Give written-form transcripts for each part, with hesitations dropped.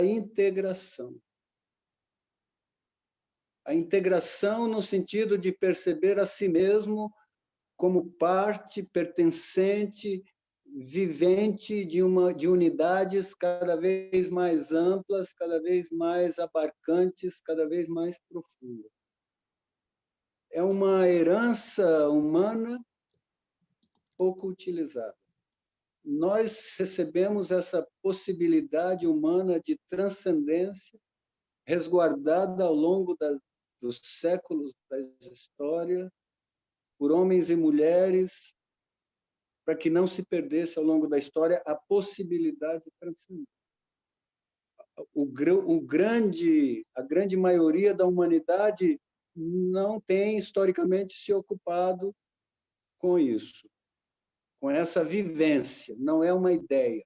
integração. A integração no sentido de perceber a si mesmo como parte pertencente, vivente de unidades cada vez mais amplas, cada vez mais abarcantes, cada vez mais profundas. É uma herança humana pouco utilizada. Nós recebemos essa possibilidade humana de transcendência, resguardada ao longo dos séculos da história, por homens e mulheres, para que não se perdesse ao longo da história a possibilidade de transcender. A grande maioria da humanidade não tem historicamente se ocupado com isso, com essa vivência. Não é uma ideia,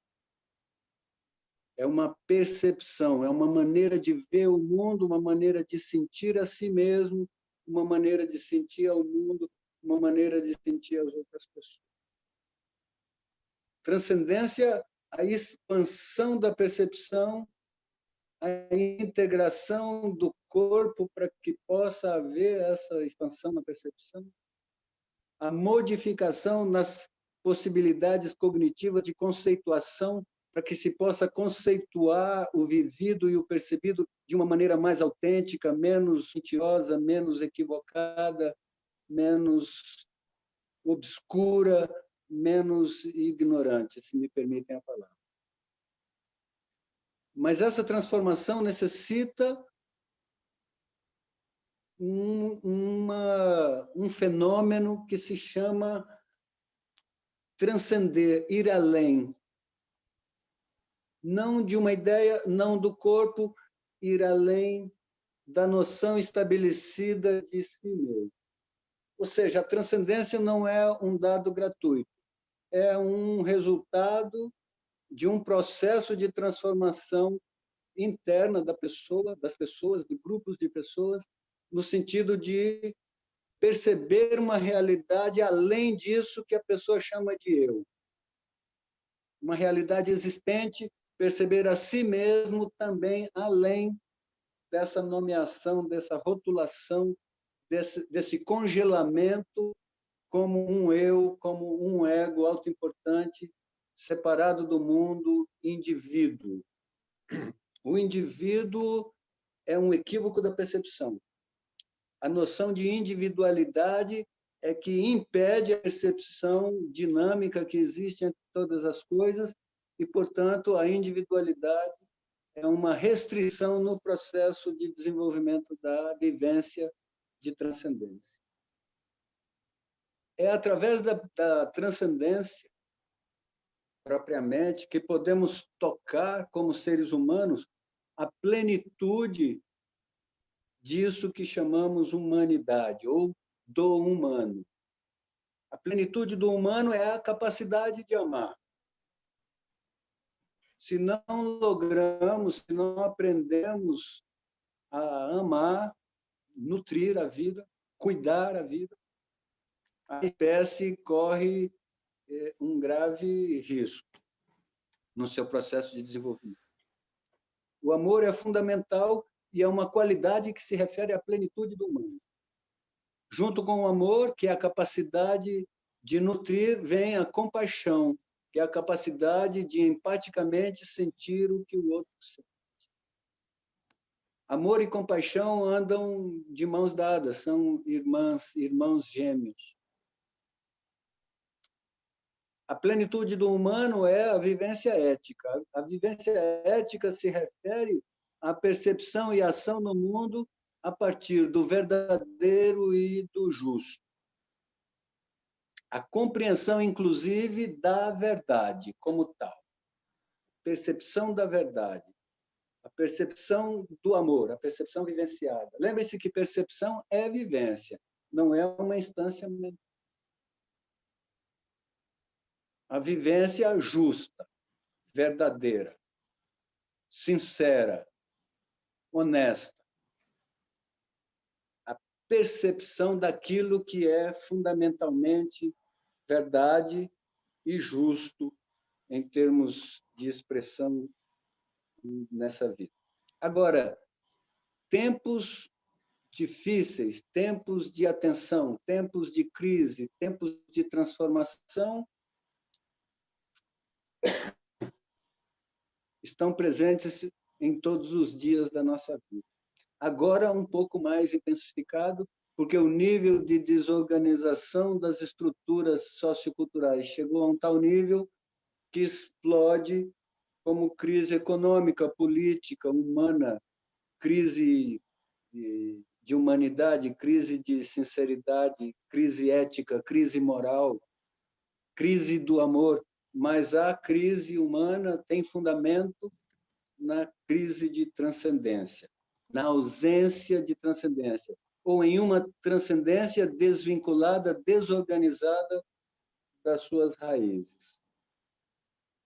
é uma percepção, é uma maneira de ver o mundo, uma maneira de sentir a si mesmo, uma maneira de sentir ao mundo, uma maneira de sentir as outras pessoas. Transcendência, a expansão da percepção, a integração do corpo para que possa haver essa expansão na percepção, a modificação nas possibilidades cognitivas de conceituação para que se possa conceituar o vivido e o percebido de uma maneira mais autêntica, menos mentirosa, menos equivocada, menos obscura, menos ignorante, se me permitem a palavra. Mas essa transformação necessita um fenômeno que se chama transcender, ir além. Não de uma ideia, não do corpo, ir além da noção estabelecida de si mesmo. Ou seja, a transcendência não é um dado gratuito, é um resultado de um processo de transformação interna da pessoa, das pessoas, de grupos de pessoas, no sentido de perceber uma realidade além disso que a pessoa chama de eu. Uma realidade existente, perceber a si mesmo também além dessa nomeação, dessa rotulação, desse congelamento como um eu, como um ego autoimportante, separado do mundo, indivíduo. O indivíduo é um equívoco da percepção. A noção de individualidade é que impede a percepção dinâmica que existe entre todas as coisas e, portanto, a individualidade é uma restrição no processo de desenvolvimento da vivência de transcendência. É através da transcendência, propriamente, que podemos tocar, como seres humanos, a plenitude disso que chamamos humanidade, ou do humano. A plenitude do humano é a capacidade de amar. Se não logramos, se não aprendemos a amar, nutrir a vida, cuidar a vida, a espécie corre um grave risco no seu processo de desenvolvimento. O amor é fundamental e é uma qualidade que se refere à plenitude do humano. Junto com o amor, que é a capacidade de nutrir, vem a compaixão, que é a capacidade de empaticamente sentir o que o outro sente. Amor e compaixão andam de mãos dadas, são irmãos gêmeos. A plenitude do humano é a vivência ética. A vivência ética se refere à percepção e ação no mundo a partir do verdadeiro e do justo. A compreensão, inclusive, da verdade como tal. Percepção da verdade. A percepção do amor, a percepção vivenciada. Lembre-se que percepção é vivência, não é uma instância mental. A vivência justa, verdadeira, sincera, honesta. A percepção daquilo que é fundamentalmente verdade e justo em termos de expressão nessa vida. Agora, tempos difíceis, tempos de atenção, tempos de crise, tempos de transformação estão presentes em todos os dias da nossa vida. Agora, um pouco mais intensificado, porque o nível de desorganização das estruturas socioculturais chegou a um tal nível que explode como crise econômica, política, humana, crise de humanidade, crise de sinceridade, crise ética, crise moral, crise do amor. Mas a crise humana tem fundamento na crise de transcendência, na ausência de transcendência, ou em uma transcendência desvinculada, desorganizada das suas raízes.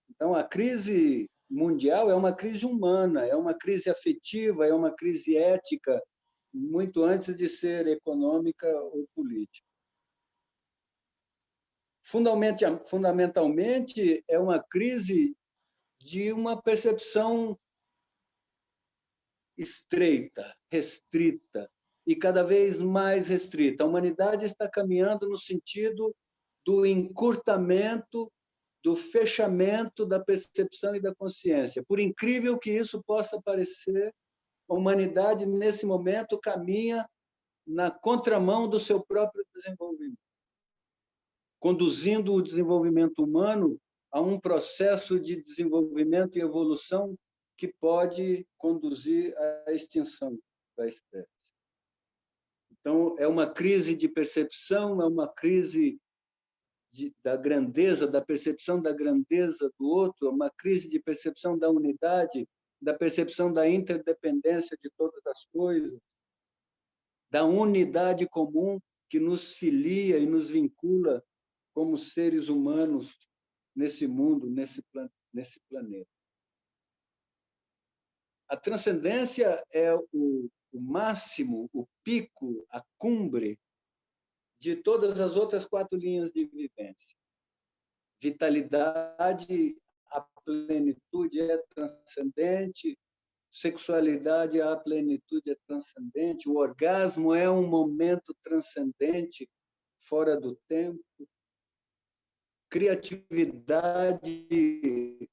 Então, a crise mundial é uma crise humana, é uma crise afetiva, é uma crise ética, muito antes de ser econômica ou política. Fundamentalmente, é uma crise de uma percepção estreita, restrita, e cada vez mais restrita. A humanidade está caminhando no sentido do encurtamento, do fechamento da percepção e da consciência. Por incrível que isso possa parecer, a humanidade, nesse momento, caminha na contramão do seu próprio desenvolvimento, conduzindo o desenvolvimento humano a um processo de desenvolvimento e evolução que pode conduzir à extinção da espécie. Então, é uma crise de percepção, é uma crise da grandeza, da percepção da grandeza do outro, é uma crise de percepção da unidade, da percepção da interdependência de todas as coisas, da unidade comum que nos filia e nos vincula como seres humanos nesse mundo, nesse planeta. A transcendência é o máximo, o pico, a cumbre de todas as outras 4 linhas de vivência. Vitalidade, a plenitude é transcendente, sexualidade, a plenitude é transcendente, o orgasmo é um momento transcendente, fora do tempo, criatividade,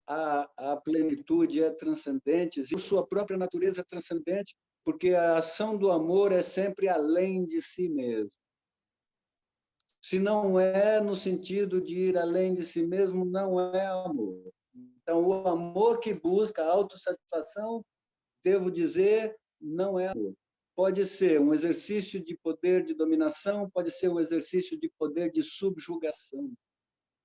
a plenitude é transcendente, e sua própria natureza é transcendente, porque a ação do amor é sempre além de si mesmo. Se não é no sentido de ir além de si mesmo, não é amor. Então, o amor que busca a autossatisfação, devo dizer, não é amor. Pode ser um exercício de poder de dominação, pode ser um exercício de poder de subjugação,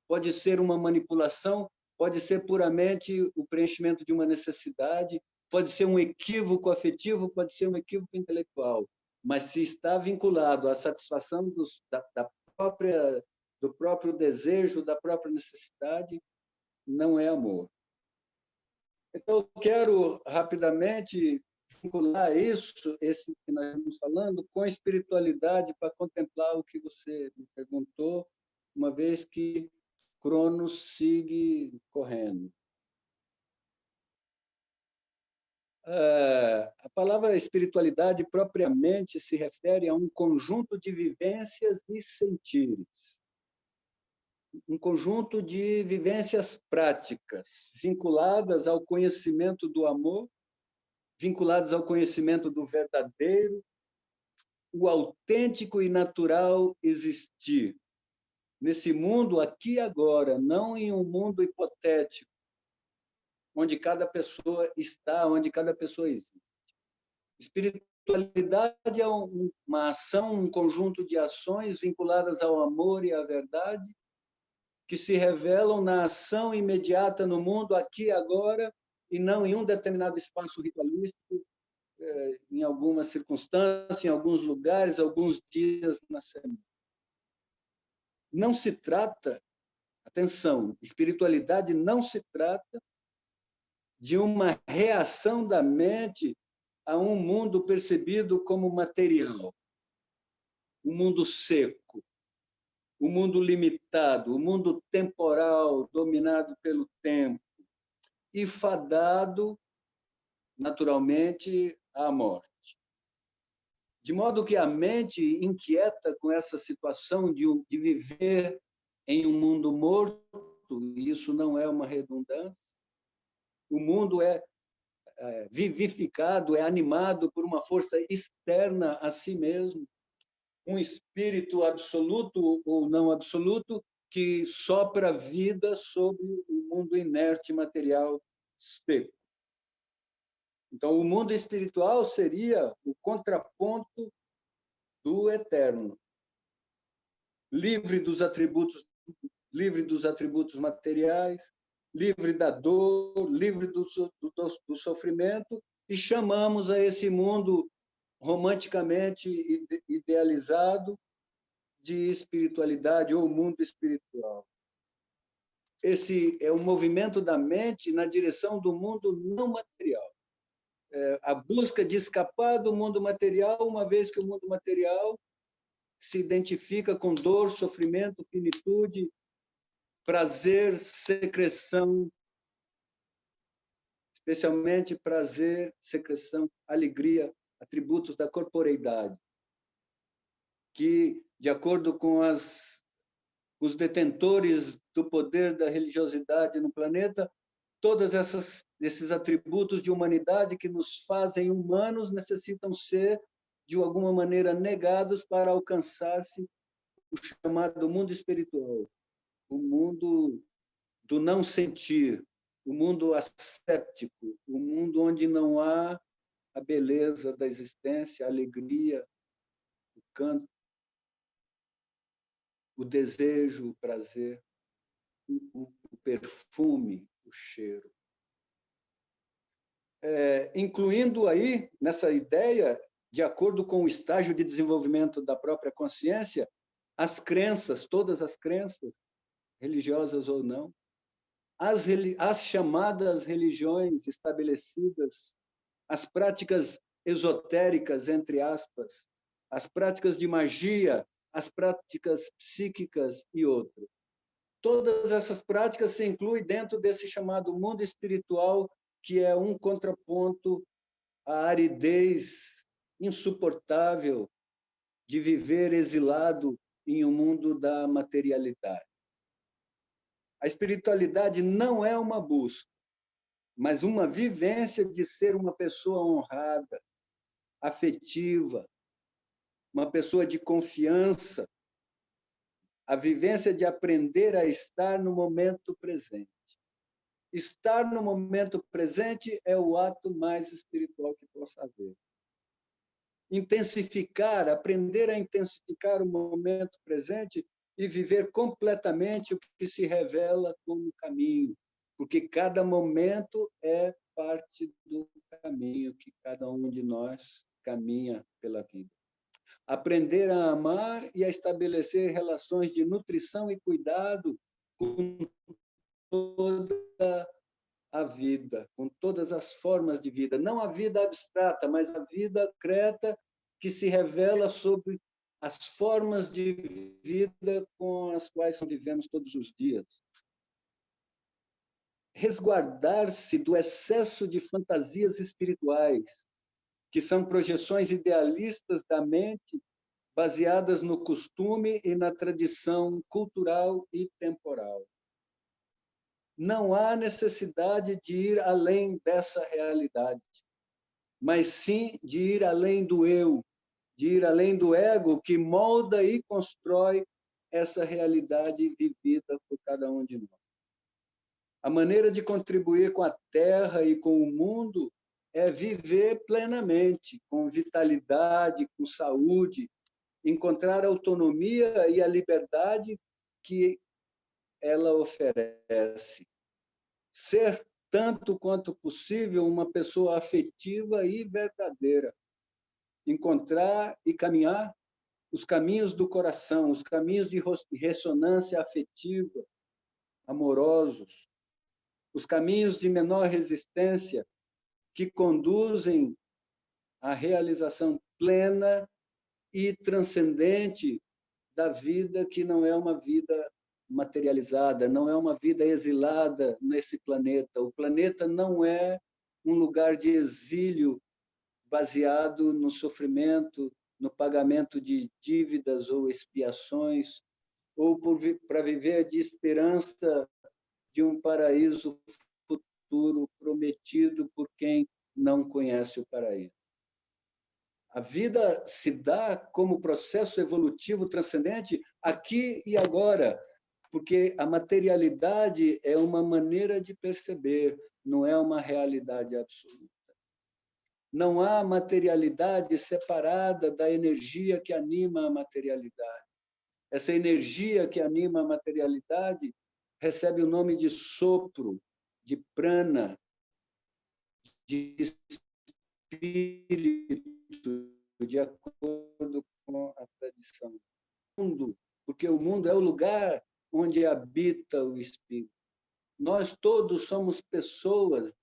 pode ser uma manipulação, pode ser puramente o preenchimento de uma necessidade, pode ser um equívoco afetivo, pode ser um equívoco intelectual, mas se está vinculado à satisfação do próprio desejo, da própria necessidade, não é amor. Então, eu quero rapidamente vincular esse que nós estamos falando, com a espiritualidade, para contemplar o que você me perguntou, uma vez que Cronos sigue correndo. A palavra espiritualidade propriamente se refere a um conjunto de vivências e sentires, um conjunto de vivências práticas vinculadas ao conhecimento do amor, vinculadas ao conhecimento do verdadeiro, o autêntico e natural existir nesse mundo aqui e agora, não em um mundo hipotético, onde cada pessoa está, onde cada pessoa existe. Espiritualidade é uma ação, um conjunto de ações vinculadas ao amor e à verdade, que se revelam na ação imediata no mundo, aqui e agora, e não em um determinado espaço ritualístico, em alguma circunstância, em alguns lugares, alguns dias na semana. Não se trata, atenção, espiritualidade não se trata de uma reação da mente a um mundo percebido como material, um mundo seco, um mundo limitado, um mundo temporal, dominado pelo tempo. e fadado, naturalmente, à morte. De modo que a mente, inquieta com essa situação de viver em um mundo morto, e isso não é uma redundância, o mundo é vivificado, é animado por uma força externa a si mesmo, um espírito absoluto ou não absoluto que sopra vida sobre o mundo inerte material seco. Então, o mundo espiritual seria o contraponto do eterno, livre dos atributos materiais, livre da dor, livre do sofrimento, e chamamos a esse mundo romanticamente idealizado de espiritualidade ou mundo espiritual. Esse é um movimento da mente na direção do mundo não material. A busca de escapar do mundo material, uma vez que o mundo material se identifica com dor, sofrimento, finitude, prazer, secreção, especialmente prazer, secreção, alegria, atributos da corporeidade, que, de acordo com os detentores do poder da religiosidade no planeta, todos esses atributos de humanidade que nos fazem humanos necessitam ser, de alguma maneira, negados para alcançar-se o chamado mundo espiritual, o mundo do não sentir, o mundo ascético, o mundo onde não há a beleza da existência, a alegria, o canto, o desejo, o prazer, o perfume, o cheiro. Incluindo aí, nessa ideia, de acordo com o estágio de desenvolvimento da própria consciência, as crenças, todas as crenças, religiosas ou não, as chamadas religiões estabelecidas, as práticas esotéricas, entre aspas, as práticas de magia, as práticas psíquicas e outras. Todas essas práticas se incluem dentro desse chamado mundo espiritual, que é um contraponto à aridez insuportável de viver exilado em um mundo da materialidade. A espiritualidade não é uma busca, mas uma vivência de ser uma pessoa honrada, afetiva, uma pessoa de confiança, a vivência de aprender a estar no momento presente. Estar no momento presente é o ato mais espiritual que possa haver. Intensificar, aprender a intensificar o momento presente e viver completamente o que se revela como caminho, porque cada momento é parte do caminho que cada um de nós caminha pela vida. Aprender a amar e a estabelecer relações de nutrição e cuidado com toda a vida, com todas as formas de vida, não a vida abstrata, mas a vida concreta que se revela sobre as formas de vida com as quais vivemos todos os dias. Resguardar-se do excesso de fantasias espirituais, que são projeções idealistas da mente, baseadas no costume e na tradição cultural e temporal. Não há necessidade de ir além dessa realidade, mas sim de ir além do eu, de ir além do ego que molda e constrói essa realidade vivida por cada um de nós. A maneira de contribuir com a Terra e com o mundo é viver plenamente, com vitalidade, com saúde, encontrar a autonomia e a liberdade que ela oferece. Ser, tanto quanto possível, uma pessoa afetiva e verdadeira. Encontrar e caminhar os caminhos do coração, os caminhos de ressonância afetiva, amorosos, os caminhos de menor resistência que conduzem à realização plena e transcendente da vida, que não é uma vida materializada, não é uma vida exilada nesse planeta. O planeta não é um lugar de exílio baseado no sofrimento, no pagamento de dívidas ou expiações, ou para viver de esperança de um paraíso futuro prometido por quem não conhece o paraíso. A vida se dá como processo evolutivo transcendente aqui e agora, porque a materialidade é uma maneira de perceber, não é uma realidade absoluta. Não há materialidade separada da energia que anima a materialidade. Essa energia que anima a materialidade recebe o nome de sopro, de prana, de espírito, de acordo com a tradição. Porque o mundo é o lugar onde habita o espírito. Nós todos somos pessoas,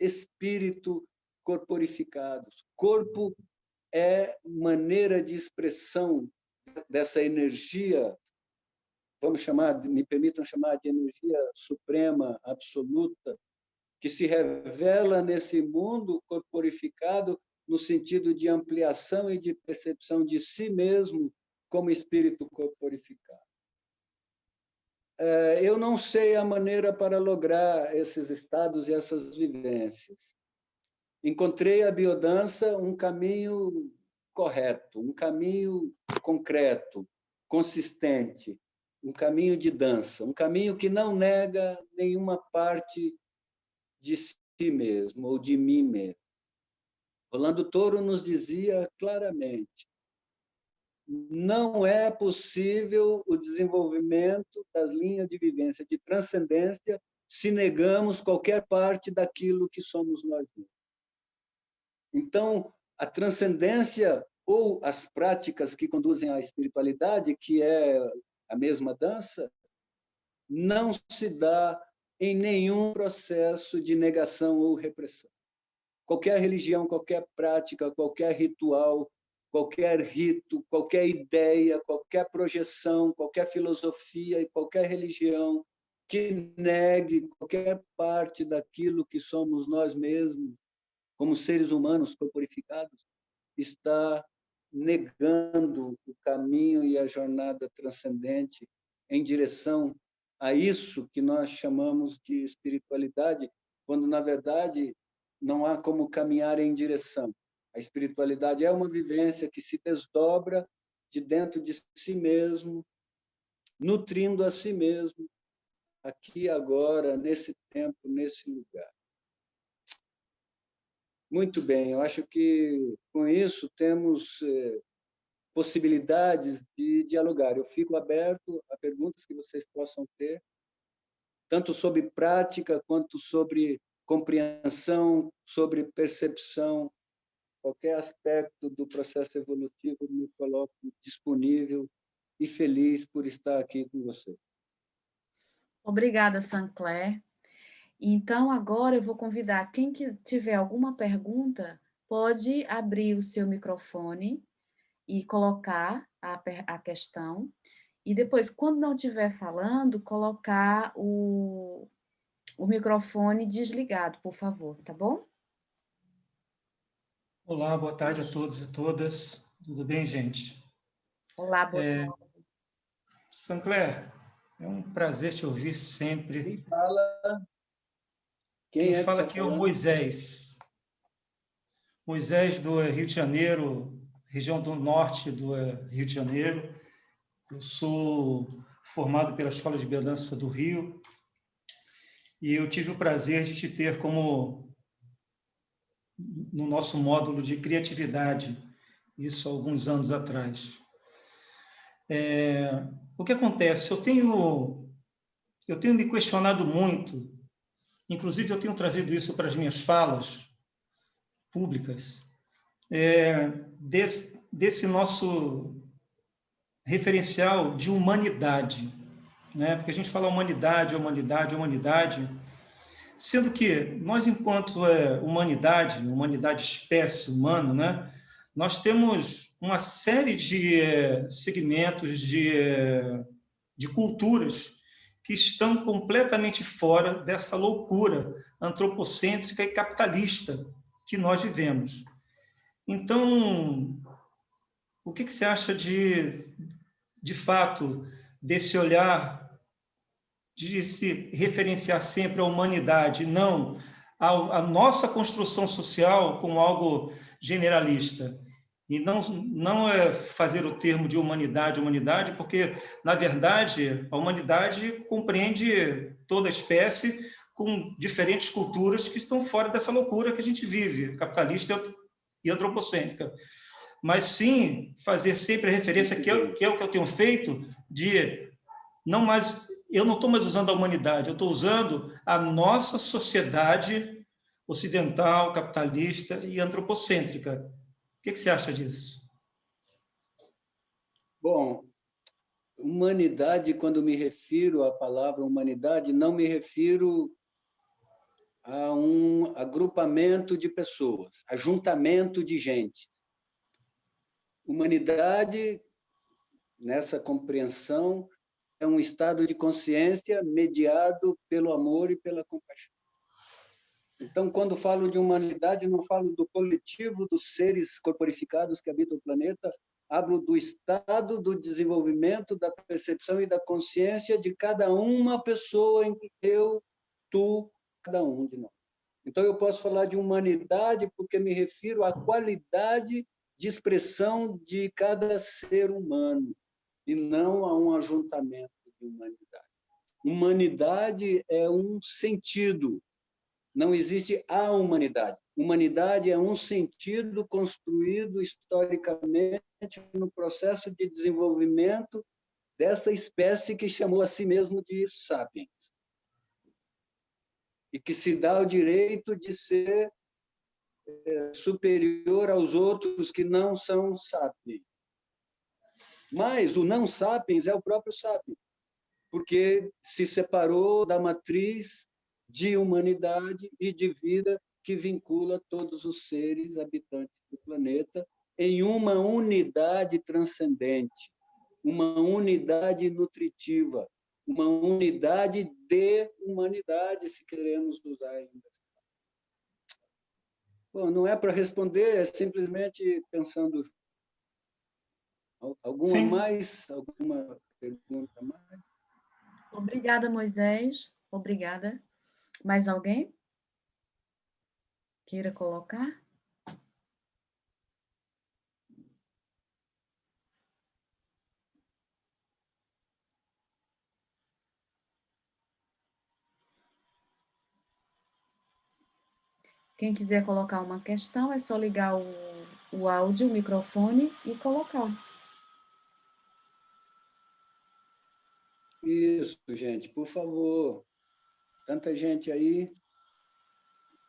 espírito corporificados. Corpo é maneira de expressão dessa energia, me permitam chamar de energia suprema, absoluta, que se revela nesse mundo corporificado no sentido de ampliação e de percepção de si mesmo como espírito corporificado. Eu não sei a maneira para lograr esses estados e essas vivências. Encontrei a biodança um caminho correto, um caminho concreto, consistente, um caminho de dança, um caminho que não nega nenhuma parte de si mesmo ou de mim mesmo. Rolando Toro nos dizia claramente: não é possível o desenvolvimento das linhas de vivência de transcendência se negamos qualquer parte daquilo que somos nós mesmos. Então, a transcendência ou as práticas que conduzem à espiritualidade, que é a mesma dança, não se dá em nenhum processo de negação ou repressão. Qualquer religião, qualquer prática, qualquer ritual, qualquer rito, qualquer ideia, qualquer projeção, qualquer filosofia e qualquer religião que negue qualquer parte daquilo que somos nós mesmos, como seres humanos corporificados, está negando o caminho e a jornada transcendente em direção a isso que nós chamamos de espiritualidade, quando, na verdade, não há como caminhar em direção. A espiritualidade é uma vivência que se desdobra de dentro de si mesmo, nutrindo a si mesmo, aqui, agora, nesse tempo, nesse lugar. Muito bem, eu acho que, com isso, temos possibilidades de dialogar. Eu fico aberto a perguntas que vocês possam ter, tanto sobre prática, quanto sobre compreensão, sobre percepção. Qualquer aspecto do processo evolutivo, me coloco disponível e feliz por estar aqui com você. Obrigada, Sancler. Então, agora eu vou convidar quem que tiver alguma pergunta, pode abrir o seu microfone e colocar a questão, e depois, quando não estiver falando, colocar o microfone desligado, por favor, tá bom? Olá, boa tarde a todos e todas. Tudo bem, gente? Olá, boa tarde. Sancler, é um prazer te ouvir sempre. Quem fala? Quem fala aqui é o Moisés. Moisés, do Rio de Janeiro, região do norte do Rio de Janeiro. Eu sou formado pela Escola de Biodança do Rio e eu tive o prazer de te ter como no nosso módulo de criatividade, isso há alguns anos atrás. O que acontece? Eu tenho me questionado muito, inclusive eu tenho trazido isso para as minhas falas públicas, desse nosso referencial de humanidade, né? Porque a gente fala humanidade, humanidade, humanidade, sendo que nós, enquanto humanidade espécie humana, né? Nós temos uma série de segmentos, de culturas que estão completamente fora dessa loucura antropocêntrica e capitalista que nós vivemos. Então, o que você acha de fato, desse olhar de se referenciar sempre à humanidade, não à nossa construção social como algo generalista? E não é fazer o termo de humanidade, porque, na verdade, a humanidade compreende toda a espécie com diferentes culturas que estão fora dessa loucura que a gente vive, capitalista e antropocêntrica. Mas, sim, fazer sempre a referência, que é o que eu tenho feito, de não mais... Eu não estou mais usando a humanidade, eu estou usando a nossa sociedade ocidental, capitalista e antropocêntrica. O que você acha disso? Bom, humanidade, quando me refiro à palavra humanidade, não me refiro a um agrupamento de pessoas, ajuntamento de gente. Humanidade, nessa compreensão, é um estado de consciência mediado pelo amor e pela compaixão. Então, quando falo de humanidade, não falo do coletivo dos seres corporificados que habitam o planeta, hablo do estado do desenvolvimento, da percepção e da consciência de cada uma pessoa, em eu, tu, cada um de nós. Então, eu posso falar de humanidade porque me refiro à qualidade de expressão de cada ser humano, e não a um ajuntamento de humanidade. Humanidade é um sentido, não existe a humanidade. Humanidade é um sentido construído historicamente no processo de desenvolvimento dessa espécie que chamou a si mesmo de sapiens, e que se dá o direito de ser superior aos outros que não são sapiens. Mas o não sapiens é o próprio sapiens, porque se separou da matriz de humanidade e de vida que vincula todos os seres habitantes do planeta em uma unidade transcendente, uma unidade nutritiva, uma unidade de humanidade, se queremos usar ainda. Bom, não é para responder, é simplesmente pensando. Alguma mais? Alguma pergunta mais? Obrigada, Moisés. Obrigada. Mais alguém queira colocar? Quem quiser colocar uma questão, é só ligar o áudio, o microfone e colocar. Isso, gente, por favor. Tanta gente aí.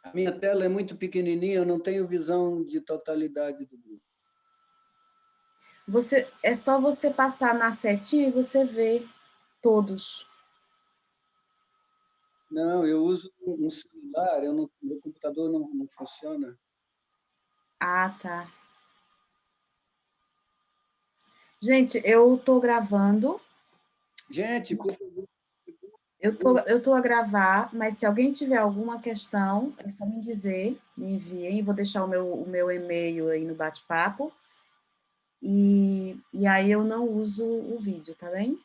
A minha tela é muito pequenininha, eu não tenho visão de totalidade do grupo. É só você passar na setinha e você vê todos. Não, eu uso um celular, meu computador não funciona. Ah, tá. Gente, eu estou gravando. Gente, por favor. Eu tô a gravar, mas se alguém tiver alguma questão, é só me dizer, me enviem, vou deixar o meu e-mail aí no bate-papo. E aí eu não uso o vídeo, tá bem?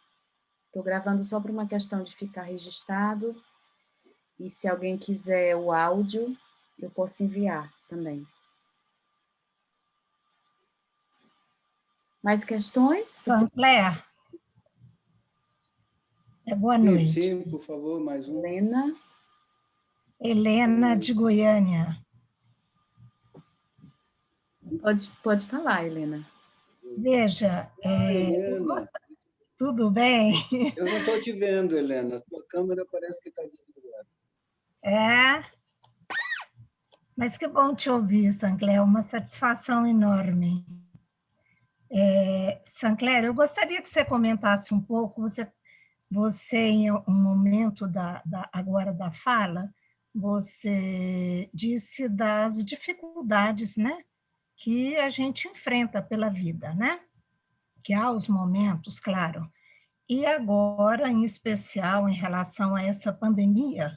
Estou gravando só por uma questão de ficar registrado. E se alguém quiser o áudio, eu posso enviar também. Mais questões? Sancler. Boa noite. Sim, por favor, mais um. Helena de Goiânia. Pode falar, Helena. Veja, Helena. Tudo bem? Eu não estou te vendo, Helena. A tua câmera parece que está desligada. Mas que bom te ouvir, Sancler. É uma satisfação enorme. Sancler, eu gostaria que você comentasse um pouco. Você em um momento agora da fala, você disse das dificuldades, né, que a gente enfrenta pela vida, né? Que há os momentos, claro. E agora, em especial, em relação a essa pandemia,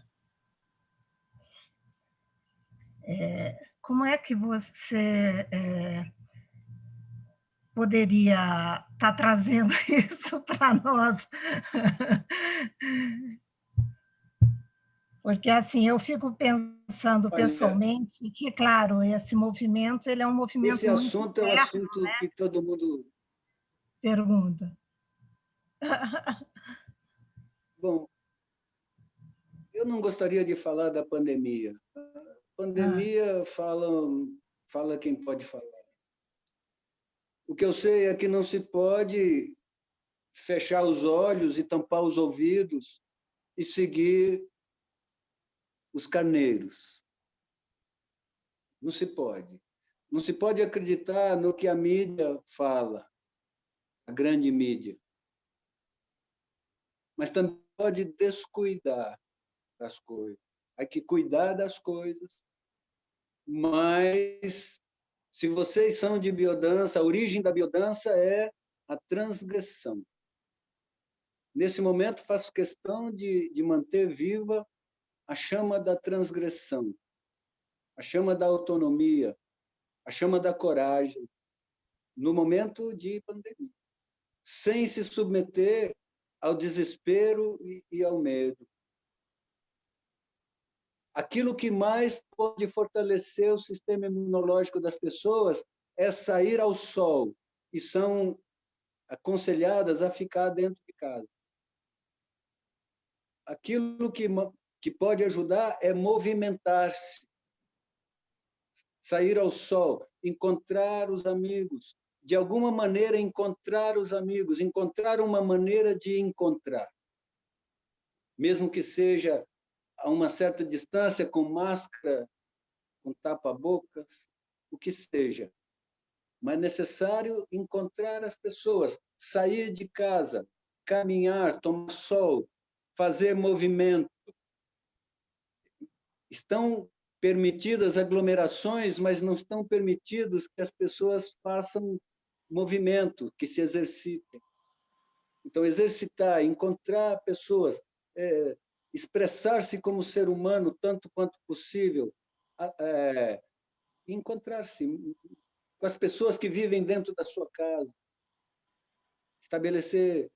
como é que você poderia estar trazendo isso para nós? Porque, assim, eu fico pensando Olha, pessoalmente que, claro, esse movimento ele é um esse movimento muito assunto é um interno, assunto que todo mundo... pergunta. Bom, eu não gostaria de falar da pandemia. Ah, Pandemia fala quem pode falar. O que eu sei é que não se pode fechar os olhos e tampar os ouvidos e seguir os carneiros. Não se pode. Não se pode acreditar no que a mídia fala, a grande mídia. Mas também pode descuidar das coisas. Há que cuidar das coisas, mas se vocês são de biodança, a origem da biodança é a transgressão. Nesse momento, faço questão de manter viva a chama da transgressão, a chama da autonomia, a chama da coragem, no momento de pandemia, sem se submeter ao desespero e ao medo. Aquilo que mais pode fortalecer o sistema imunológico das pessoas é sair ao sol, e são aconselhadas a ficar dentro de casa. Aquilo que pode ajudar é movimentar-se, sair ao sol, encontrar os amigos, de alguma maneira encontrar os amigos, encontrar uma maneira de encontrar, mesmo que seja a uma certa distância, com máscara, com tapa-bocas, o que seja. Mas é necessário encontrar as pessoas, sair de casa, caminhar, tomar sol, fazer movimento. Estão permitidas aglomerações, mas não estão permitidos que as pessoas façam movimento, que se exercitem. Então, exercitar, encontrar pessoas, expressar-se como ser humano tanto quanto possível, encontrar-se com as pessoas que vivem dentro da sua casa, estabelecer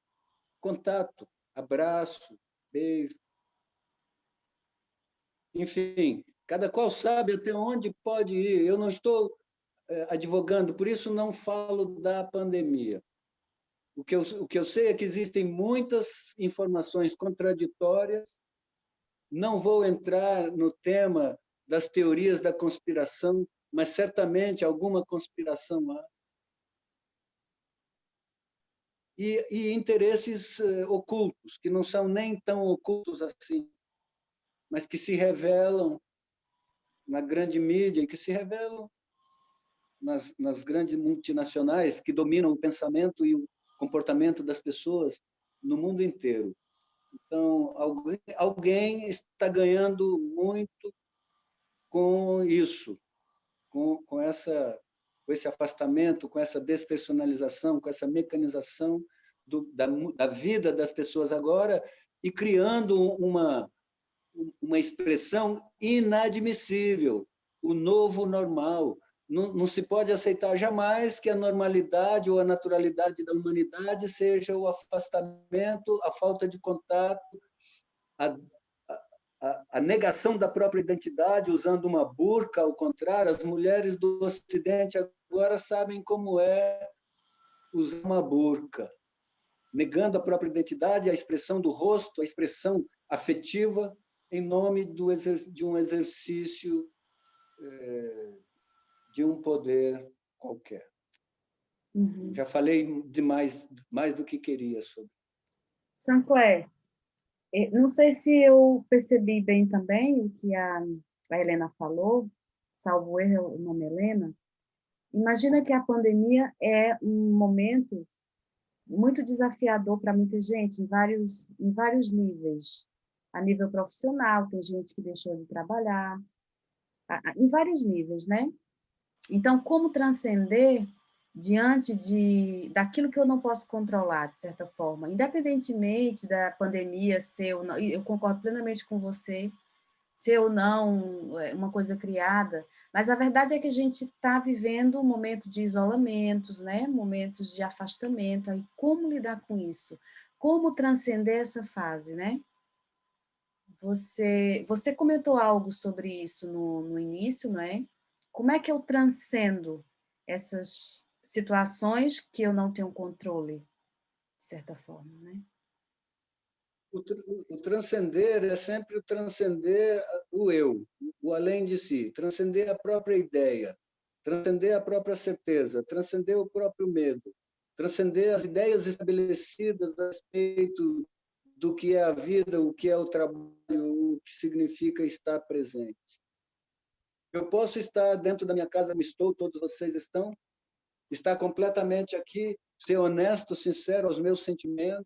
contato, abraço, beijo. Enfim, cada qual sabe até onde pode ir. Eu não estou advogando, por isso não falo da pandemia. O que eu sei é que existem muitas informações contraditórias. Não vou entrar no tema das teorias da conspiração, mas certamente alguma conspiração há. E interesses ocultos, que não são nem tão ocultos assim, mas que se revelam na grande mídia, que se revelam nas grandes multinacionais que dominam o pensamento e o comportamento das pessoas no mundo inteiro. Então, alguém está ganhando muito com isso, com esse afastamento, com essa despersonalização, com essa mecanização da vida das pessoas agora, e criando uma expressão inadmissível, o novo normal. Não se pode aceitar jamais que a normalidade ou a naturalidade da humanidade seja o afastamento, a falta de contato, a negação da própria identidade, usando uma burca. Ao contrário, as mulheres do Ocidente agora sabem como é usar uma burca, negando a própria identidade, a expressão do rosto, a expressão afetiva, em nome de um exercício de um poder qualquer. Uhum. Já falei demais, mais do que queria sobre. Sancler, não sei se eu percebi bem também o que a Helena falou, salvo erro o nome Helena. Imagina que a pandemia é um momento muito desafiador para muita gente, em vários níveis. A nível profissional, tem gente que deixou de trabalhar, em vários níveis, né? Então, como transcender diante daquilo que eu não posso controlar, de certa forma, independentemente da pandemia ser ou não, e eu concordo plenamente com você, ser ou não uma coisa criada, mas a verdade é que a gente está vivendo um momento de isolamentos, né? Momentos de afastamento, aí como lidar com isso? Como transcender essa fase, né? Você comentou algo sobre isso no início, não é? Como é que eu transcendo essas situações que eu não tenho controle, de certa forma, né? O transcender é sempre o transcender o eu, o além de si, transcender a própria ideia, transcender a própria certeza, transcender o próprio medo, transcender as ideias estabelecidas a respeito do que é a vida, o que é o trabalho, o que significa estar presente. Eu posso estar dentro da minha casa, estou, todos vocês estão, estar completamente aqui, ser honesto, sincero aos meus sentimentos,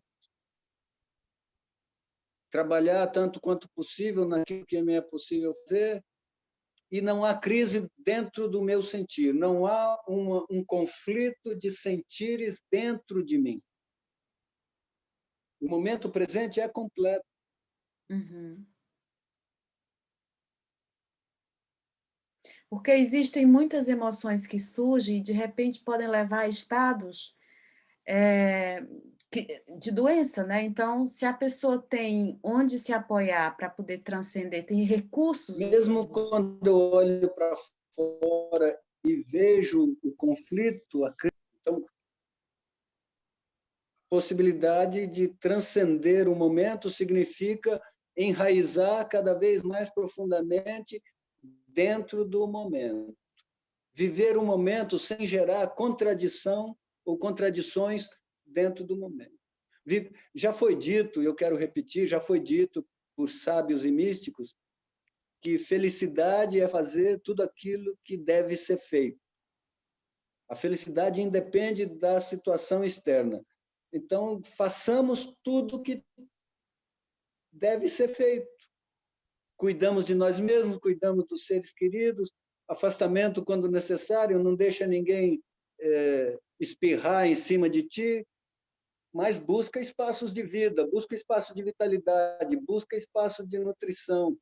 trabalhar tanto quanto possível naquilo que me é possível fazer, e não há crise dentro do meu sentir, não há um conflito de sentires dentro de mim. O momento presente é completo. Uhum. Porque existem muitas emoções que surgem e, de repente, podem levar a estados de doença, né? Então, se a pessoa tem onde se apoiar para poder transcender, tem recursos... Mesmo quando eu olho para fora e vejo o conflito, então, a possibilidade de transcender o momento significa enraizar cada vez mais profundamente dentro do momento. Viver o momento sem gerar contradição ou contradições dentro do momento. Já foi dito, eu quero repetir, já foi dito por sábios e místicos, que felicidade é fazer tudo aquilo que deve ser feito. A felicidade independe da situação externa. Então, façamos tudo o que deve ser feito. Cuidamos de nós mesmos, cuidamos dos seres queridos, afastamento quando necessário, não deixa ninguém espirrar em cima de ti, mas busca espaços de vida, busca espaço de vitalidade, busca espaço de nutrição,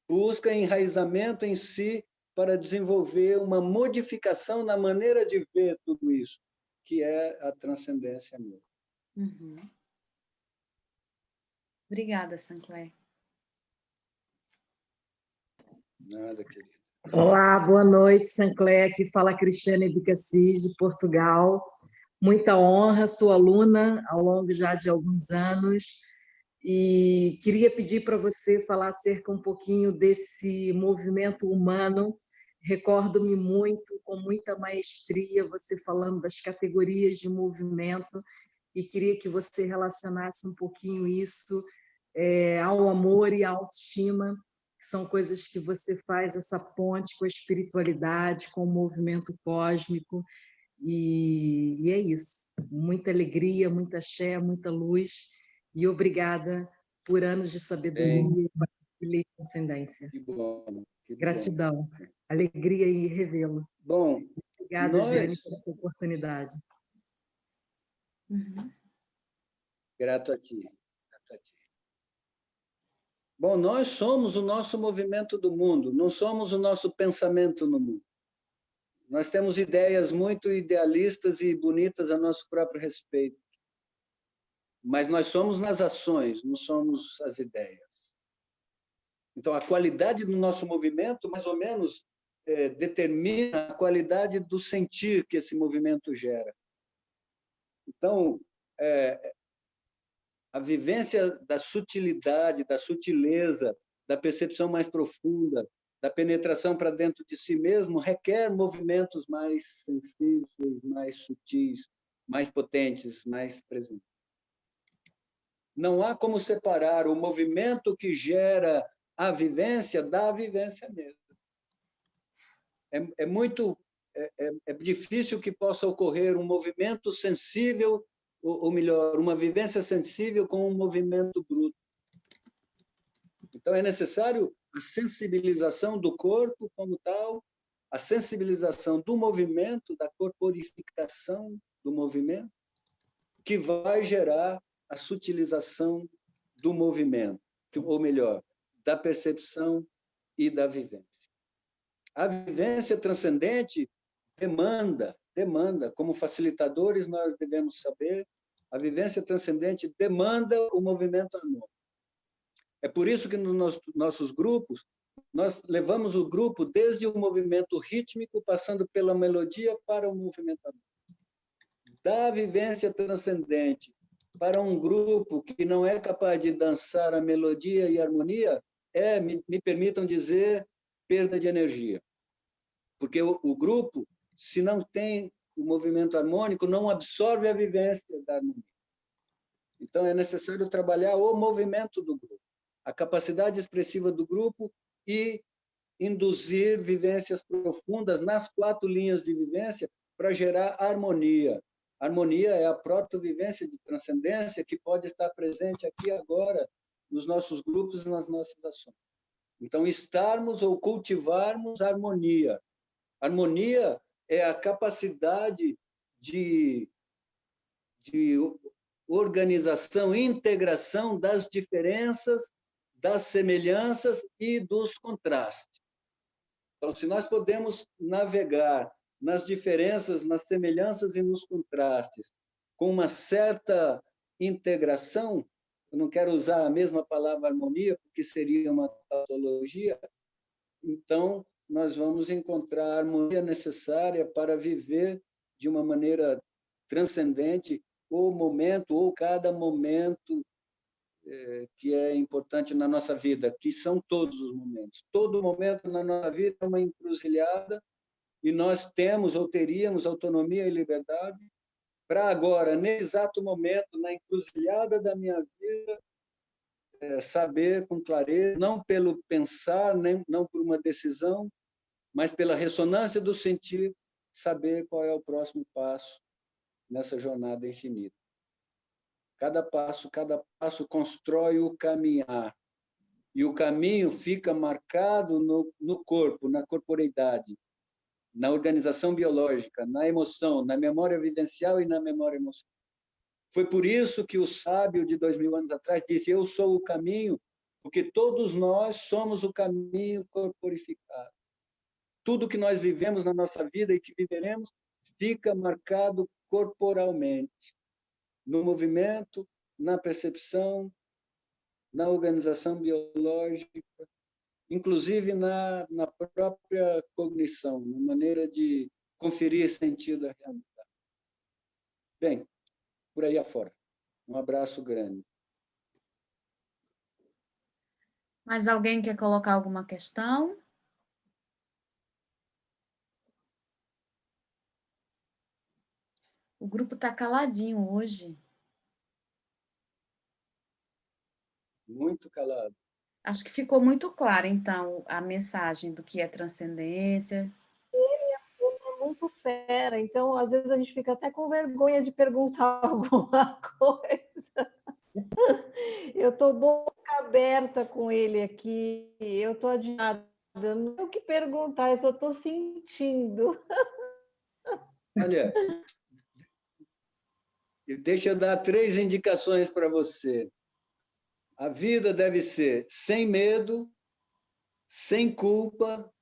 busca enraizamento em si para desenvolver uma modificação na maneira de ver tudo isso, que é a transcendência mesmo. Uhum. Obrigada, Sancler. Nada, querido. Olá, boa noite, Sancler. Aqui fala a Cristiane Bicassis, de Portugal. Muita honra, sou aluna ao longo já de alguns anos e queria pedir para você falar acerca um pouquinho desse movimento humano. Recordo-me muito, com muita maestria, você falando das categorias de movimento e queria que você relacionasse um pouquinho isso ao amor e à autoestima, que são coisas que você faz essa ponte com a espiritualidade, com o movimento cósmico, e é isso. Muita alegria, muita axé, muita luz, e obrigada por anos de sabedoria e transcendência. Que bom. Gratidão, Bom. alegria em revê-lo. Bom, obrigada, Jane, por essa oportunidade. Uhum. Grato a ti. Bom, nós somos o nosso movimento do mundo, não somos o nosso pensamento no mundo. Nós temos ideias muito idealistas e bonitas a nosso próprio respeito, mas nós somos nas ações, não somos as ideias. Então, a qualidade do nosso movimento, mais ou menos, determina a qualidade do sentir que esse movimento gera. Então, a vivência da sutilidade, da sutileza, da percepção mais profunda, da penetração para dentro de si mesmo, requer movimentos mais sensíveis, mais sutis, mais potentes, mais presentes. Não há como separar o movimento que gera a vivência da vivência mesmo. É difícil que possa ocorrer um movimento sensível, ou melhor, uma vivência sensível com um movimento bruto. Então, é necessário a sensibilização do corpo como tal, a sensibilização do movimento, da corporificação do movimento, que vai gerar a sutilização do movimento, ou melhor, da percepção e da vivência. A vivência transcendente demanda, como facilitadores nós devemos saber, a vivência transcendente demanda o movimento harmônico. É por isso que nos nossos grupos, nós levamos o grupo desde o movimento rítmico, passando pela melodia para o movimento harmônico. Da vivência transcendente para um grupo que não é capaz de dançar a melodia e a harmonia, me permitam dizer, perda de energia. Porque o grupo, se não tem o movimento harmônico, não absorve a vivência da harmonia. Então, é necessário trabalhar o movimento do grupo, a capacidade expressiva do grupo e induzir vivências profundas nas 4 linhas de vivência para gerar harmonia. Harmonia é a proto-vivência de transcendência que pode estar presente aqui agora nos nossos grupos e nas nossas ações. Então, estarmos ou cultivarmos harmonia. Harmonia é a capacidade de organização, integração das diferenças, das semelhanças e dos contrastes. Então, se nós podemos navegar nas diferenças, nas semelhanças e nos contrastes, com uma certa integração, eu não quero usar a mesma palavra harmonia, porque seria uma tautologia, então nós vamos encontrar a harmonia necessária para viver de uma maneira transcendente o momento, ou cada momento que é importante na nossa vida, que são todos os momentos. Todo momento na nossa vida é uma encruzilhada, e nós temos ou teríamos autonomia e liberdade para agora, nesse exato momento, na encruzilhada da minha vida, saber com clareza, não pelo pensar, não por uma decisão, mas pela ressonância do sentir, saber qual é o próximo passo nessa jornada infinita. Cada passo constrói o caminhar. E o caminho fica marcado no corpo, na corporeidade, na organização biológica, na emoção, na memória vivencial e na memória emocional. Foi por isso que o sábio de 2000 anos atrás disse: eu sou o caminho, porque todos nós somos o caminho corporificado. Tudo que nós vivemos na nossa vida e que viveremos fica marcado corporalmente, no movimento, na percepção, na organização biológica, inclusive na própria cognição, na maneira de conferir sentido à realidade. Bem, por aí afora. Um abraço grande. Mais alguém quer colocar alguma questão? O grupo está caladinho hoje. Muito calado. Acho que ficou muito clara, então, a mensagem do que é transcendência. Ele é muito fera, então, às vezes, a gente fica até com vergonha de perguntar alguma coisa. Eu estou boca aberta com ele aqui, eu estou admirada, não tenho o que perguntar, eu só estou sentindo. Olha, deixa eu dar 3 indicações para você. A vida deve ser sem medo, sem culpa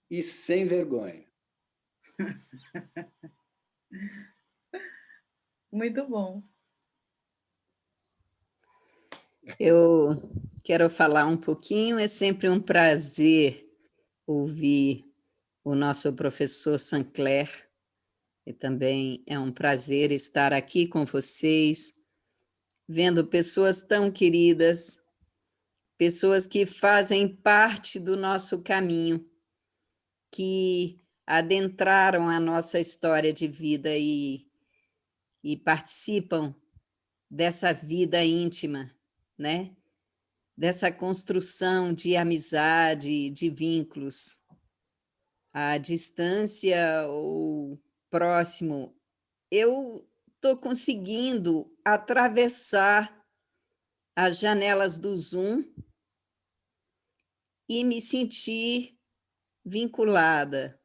e sem vergonha. Muito bom. Eu quero falar um pouquinho, é sempre um prazer ouvir o nosso professor Sancler, e também é um prazer estar aqui com vocês, vendo pessoas tão queridas, pessoas que fazem parte do nosso caminho, que adentraram a nossa história de vida e participam dessa vida íntima, né? Dessa construção de amizade, de vínculos. À distância ou próximo, eu estou conseguindo atravessar as janelas do Zoom e me sentir vinculada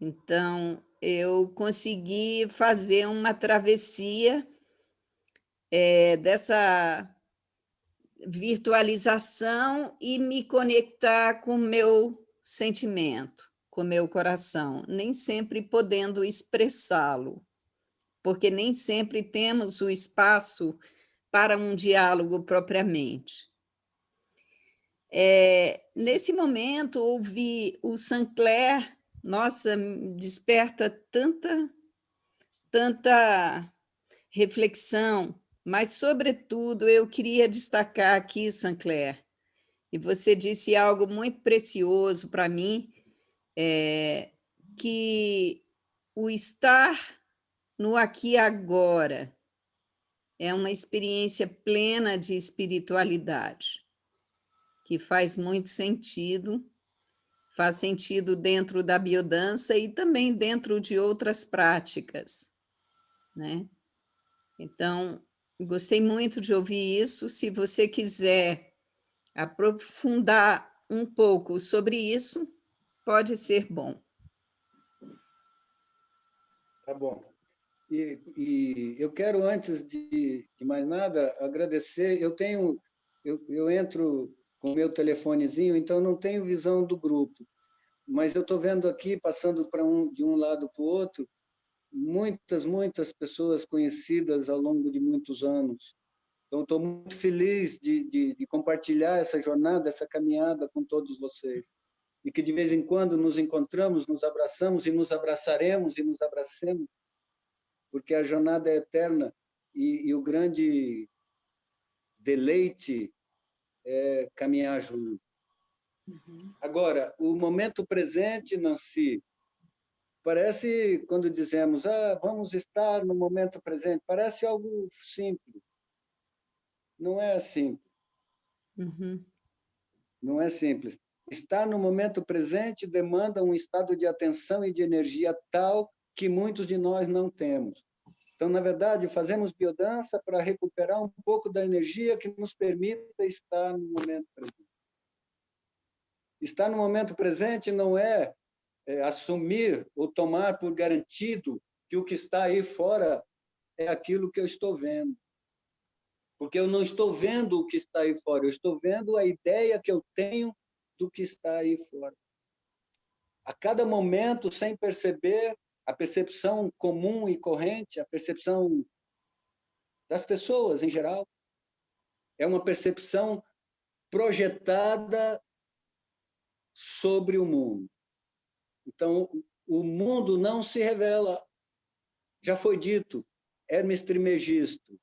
Então, eu consegui fazer uma travessia dessa virtualização e me conectar com o meu sentimento, com o meu coração, nem sempre podendo expressá-lo, porque nem sempre temos o espaço para um diálogo propriamente. Nesse momento, ouvir o Sancler, nossa, desperta tanta reflexão, mas, sobretudo, eu queria destacar aqui, Sancler, e você disse algo muito precioso para mim, que o estar no aqui e agora é uma experiência plena de espiritualidade, que faz muito sentido, faz sentido dentro da biodança e também dentro de outras práticas, né? Então, gostei muito de ouvir isso. Se você quiser aprofundar um pouco sobre isso, pode ser bom. Tá bom. E eu quero, antes de mais nada, agradecer. Eu entro com o meu telefonezinho, então não tenho visão do grupo, mas eu estou vendo aqui, passando de um lado para o outro, muitas pessoas conhecidas ao longo de muitos anos. Então, estou muito feliz de compartilhar essa jornada, essa caminhada com todos vocês. E que, de vez em quando, nos encontramos, nos abraçamos e nos abraçaremos e nos abracemos, porque a jornada é eterna e o grande deleite é caminhar junto. Agora, o momento presente, Nancy, parece, quando dizemos, vamos estar no momento presente, parece algo simples. Não é simples. Não é simples. Estar no momento presente demanda um estado de atenção e de energia tal que muitos de nós não temos. Então, na verdade, fazemos biodança para recuperar um pouco da energia que nos permita estar no momento presente. Estar no momento presente não é assumir ou tomar por garantido que o que está aí fora é aquilo que eu estou vendo. Porque eu não estou vendo o que está aí fora, eu estou vendo a ideia que eu tenho do que está aí fora. A cada momento, sem perceber, a percepção comum e corrente, a percepção das pessoas em geral, é uma percepção projetada sobre o mundo. Então, o mundo não se revela. Já foi dito, Hermes Trismegisto,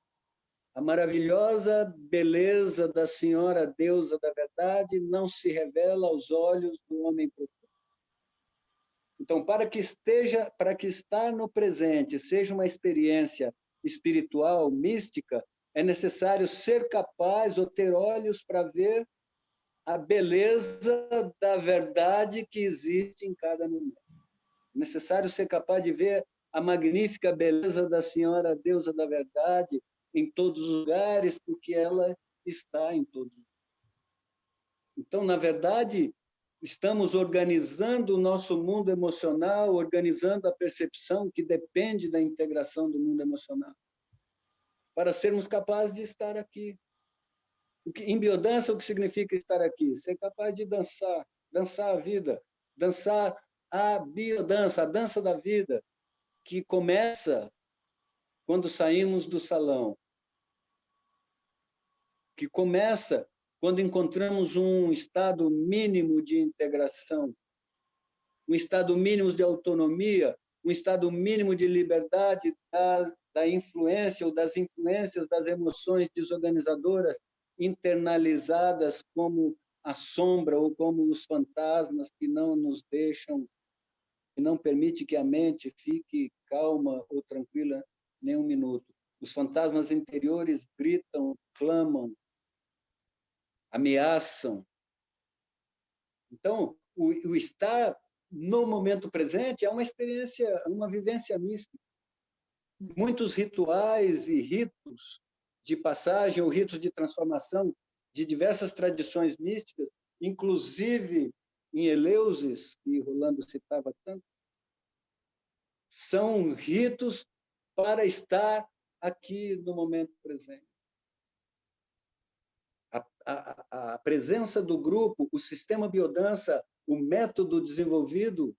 a maravilhosa beleza da Senhora Deusa da Verdade não se revela aos olhos do homem profundo. Então, para que estar no presente seja uma experiência espiritual, mística, é necessário ser capaz ou ter olhos para ver a beleza da verdade que existe em cada momento. É necessário ser capaz de ver a magnífica beleza da Senhora Deusa da Verdade em todos os lugares, porque ela está em todos os lugares. Então, na verdade, estamos organizando o nosso mundo emocional, organizando a percepção que depende da integração do mundo emocional, para sermos capazes de estar aqui. Em biodança, o que significa estar aqui? Ser capaz de dançar, dançar a vida, dançar a biodança, a dança da vida, que começa quando saímos do salão, que começa quando encontramos um estado mínimo de integração, um estado mínimo de autonomia, um estado mínimo de liberdade da influência ou das influências das emoções desorganizadoras internalizadas como a sombra ou como os fantasmas que não nos deixam, que não permite que a mente fique calma ou tranquila nem um minuto. Os fantasmas interiores gritam, clamam, ameaçam. Então, o estar no momento presente é uma experiência, uma vivência mística. Muitos rituais e ritos de passagem ou ritos de transformação de diversas tradições místicas, inclusive em Eleusis, que Rolando citava tanto, são ritos para estar aqui no momento presente. A presença do grupo, o sistema biodança, o método desenvolvido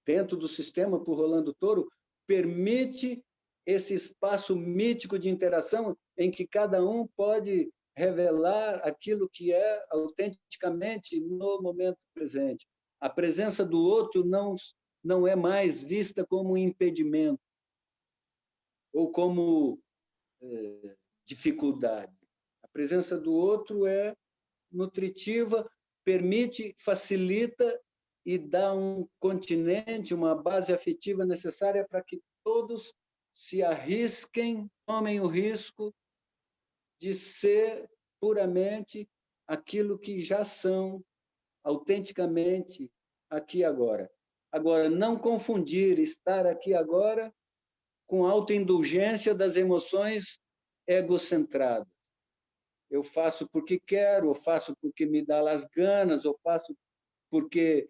dentro do sistema por Rolando Toro, permite esse espaço mítico de interação em que cada um pode revelar aquilo que é autenticamente no momento presente. A presença do outro não é mais vista como um impedimento ou como dificuldade. A presença do outro é nutritiva, permite, facilita e dá um continente, uma base afetiva necessária para que todos se arrisquem, tomem o risco de ser puramente aquilo que já são, autenticamente, aqui e agora. Agora, não confundir estar aqui agora com a autoindulgência das emoções egocentradas. Eu faço porque quero, eu faço porque me dá as ganas, eu faço porque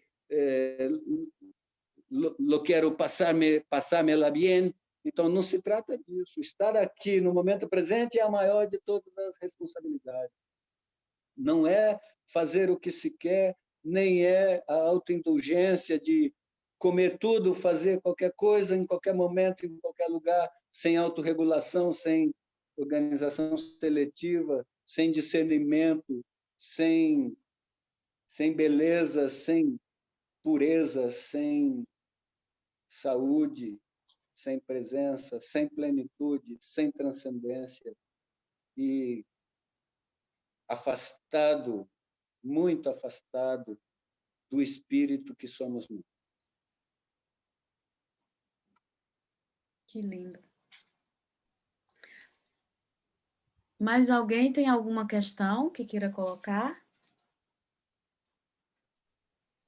lo quero passar-me-la bien. Então, não se trata disso. Estar aqui no momento presente é a maior de todas as responsabilidades. Não é fazer o que se quer, nem é a autoindulgência de comer tudo, fazer qualquer coisa, em qualquer momento, em qualquer lugar, sem autorregulação, sem organização seletiva, sem discernimento, sem beleza, sem pureza, sem saúde, sem presença, sem plenitude, sem transcendência e afastado, muito afastado do espírito que somos nós. Que lindo. Mais alguém tem alguma questão que queira colocar?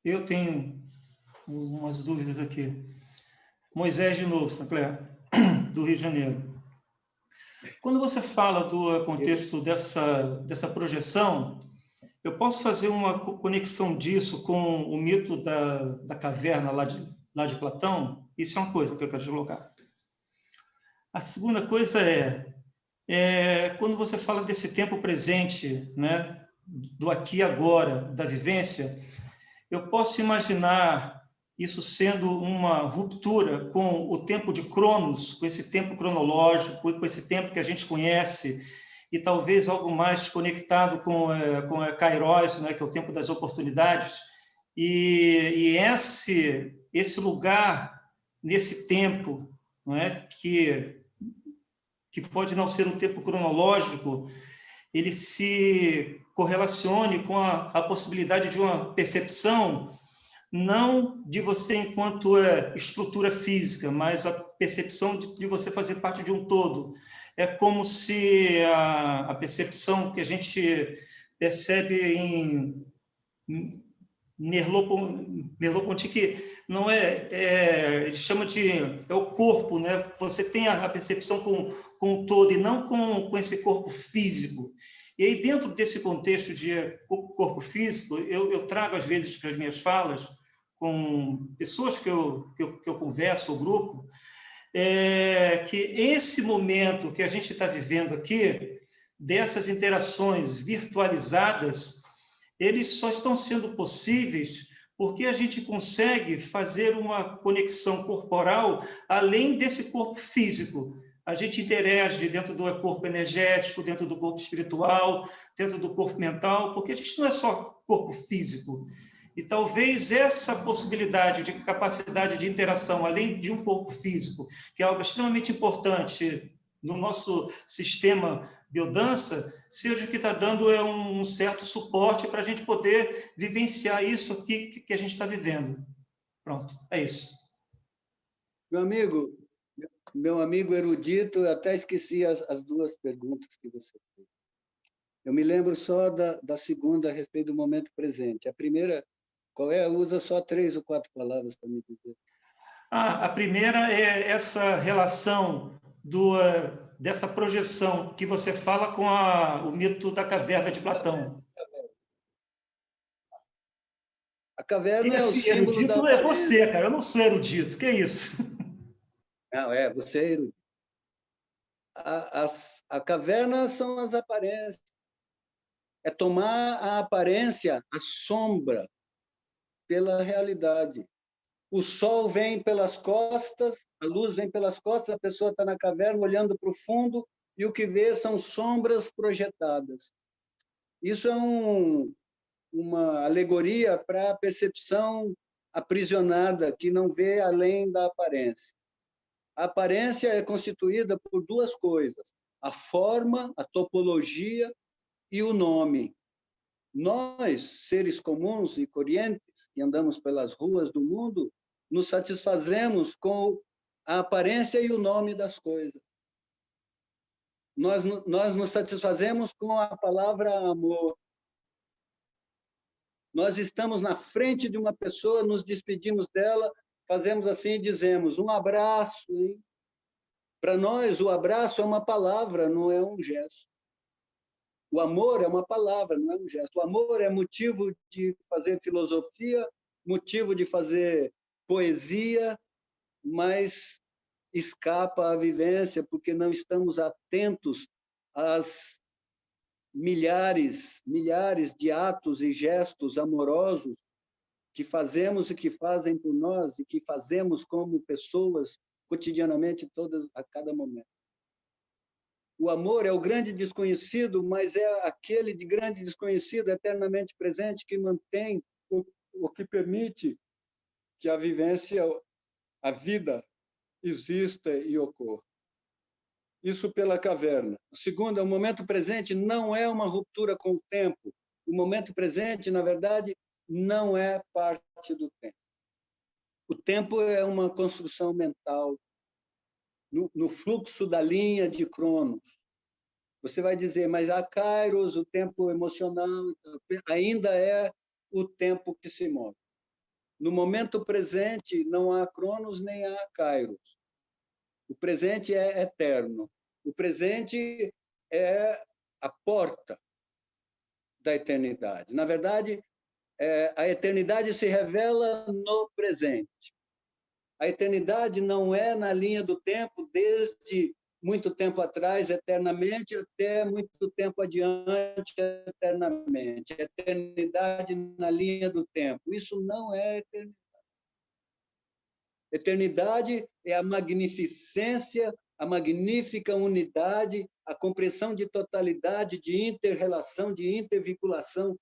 Eu tenho umas dúvidas aqui. Moisés, de novo, Sancler, do Rio de Janeiro. Quando você fala do contexto dessa projeção, eu posso fazer uma conexão disso com o mito da caverna lá de Platão? Isso é uma coisa que eu quero colocar. A segunda coisa quando você fala desse tempo presente, né, do aqui e agora, da vivência, eu posso imaginar isso sendo uma ruptura com o tempo de Cronos, com esse tempo cronológico, com esse tempo que a gente conhece, e talvez algo mais conectado com Kairos, né, que é o tempo das oportunidades, e esse lugar, nesse tempo, não é, que pode não ser um tempo cronológico, ele se correlacione com a possibilidade de uma percepção, não de você enquanto estrutura física, mas a percepção de você fazer parte de um todo. É como se a percepção que a gente percebe em Merleau-Ponty, não ele chama de o corpo, né? Você tem a percepção com o todo e não com esse corpo físico. E aí, dentro desse contexto de corpo físico, eu trago, às vezes, para as minhas falas, com pessoas que eu converso, o grupo, que esse momento que a gente está vivendo aqui, dessas interações virtualizadas, eles só estão sendo possíveis porque a gente consegue fazer uma conexão corporal além desse corpo físico. A gente interage dentro do corpo energético, dentro do corpo espiritual, dentro do corpo mental, porque a gente não é só corpo físico. E talvez essa possibilidade de capacidade de interação, além de um corpo físico, que é algo extremamente importante no nosso sistema biodança, seja o que está dando um certo suporte para a gente poder vivenciar isso aqui que a gente está vivendo. Pronto, é isso. Meu amigo erudito, eu até esqueci as duas perguntas que você fez. Eu me lembro só da segunda a respeito do momento presente. A primeira, qual é? Usa só 3 ou 4 palavras para me dizer. A primeira é essa relação dessa projeção que você fala com o mito da caverna de Platão. A caverna é o Esse símbolo erudito da é você, cara. Eu não sou erudito. Que isso? Não, você é erudito. A caverna são as aparências. É tomar a aparência, a sombra, pela realidade. O sol vem pelas costas, a luz vem pelas costas, a pessoa está na caverna olhando para o fundo e o que vê são sombras projetadas. Isso é uma alegoria para a percepção aprisionada, que não vê além da aparência. A aparência é constituída por duas coisas: a forma, a topologia e o nome. Nós, seres comuns e correntes, que andamos pelas ruas do mundo, nos satisfazemos com a aparência e o nome das coisas. Nós nos satisfazemos com a palavra amor. Nós estamos na frente de uma pessoa, nos despedimos dela, fazemos assim e dizemos um abraço. Para nós, o abraço é uma palavra, não é um gesto. O amor é uma palavra, não é um gesto. O amor é motivo de fazer filosofia, motivo de fazer poesia, mas escapa à vivência porque não estamos atentos às milhares de atos e gestos amorosos que fazemos e que fazem por nós e que fazemos como pessoas cotidianamente, todas, a cada momento. O amor é o grande desconhecido, mas é aquele de grande desconhecido eternamente presente que mantém o que permite que a vivência, a vida exista e ocorra. Isso pela caverna. A segunda, o momento presente não é uma ruptura com o tempo. O momento presente, na verdade, não é parte do tempo. O tempo é uma construção mental no fluxo da linha de Cronos. Você vai dizer, mas a Kairos, o tempo emocional, ainda é o tempo que se move. No momento presente, não há Cronos nem há Kairos. O presente é eterno. O presente é a porta da eternidade. Na verdade, a eternidade se revela no presente. A eternidade não é na linha do tempo, desde muito tempo atrás, eternamente, até muito tempo adiante, eternamente. Eternidade na linha do tempo. Isso não é eternidade. Eternidade é a magnificência, a magnífica unidade, a compreensão de totalidade, de inter-relação, de intervinculação,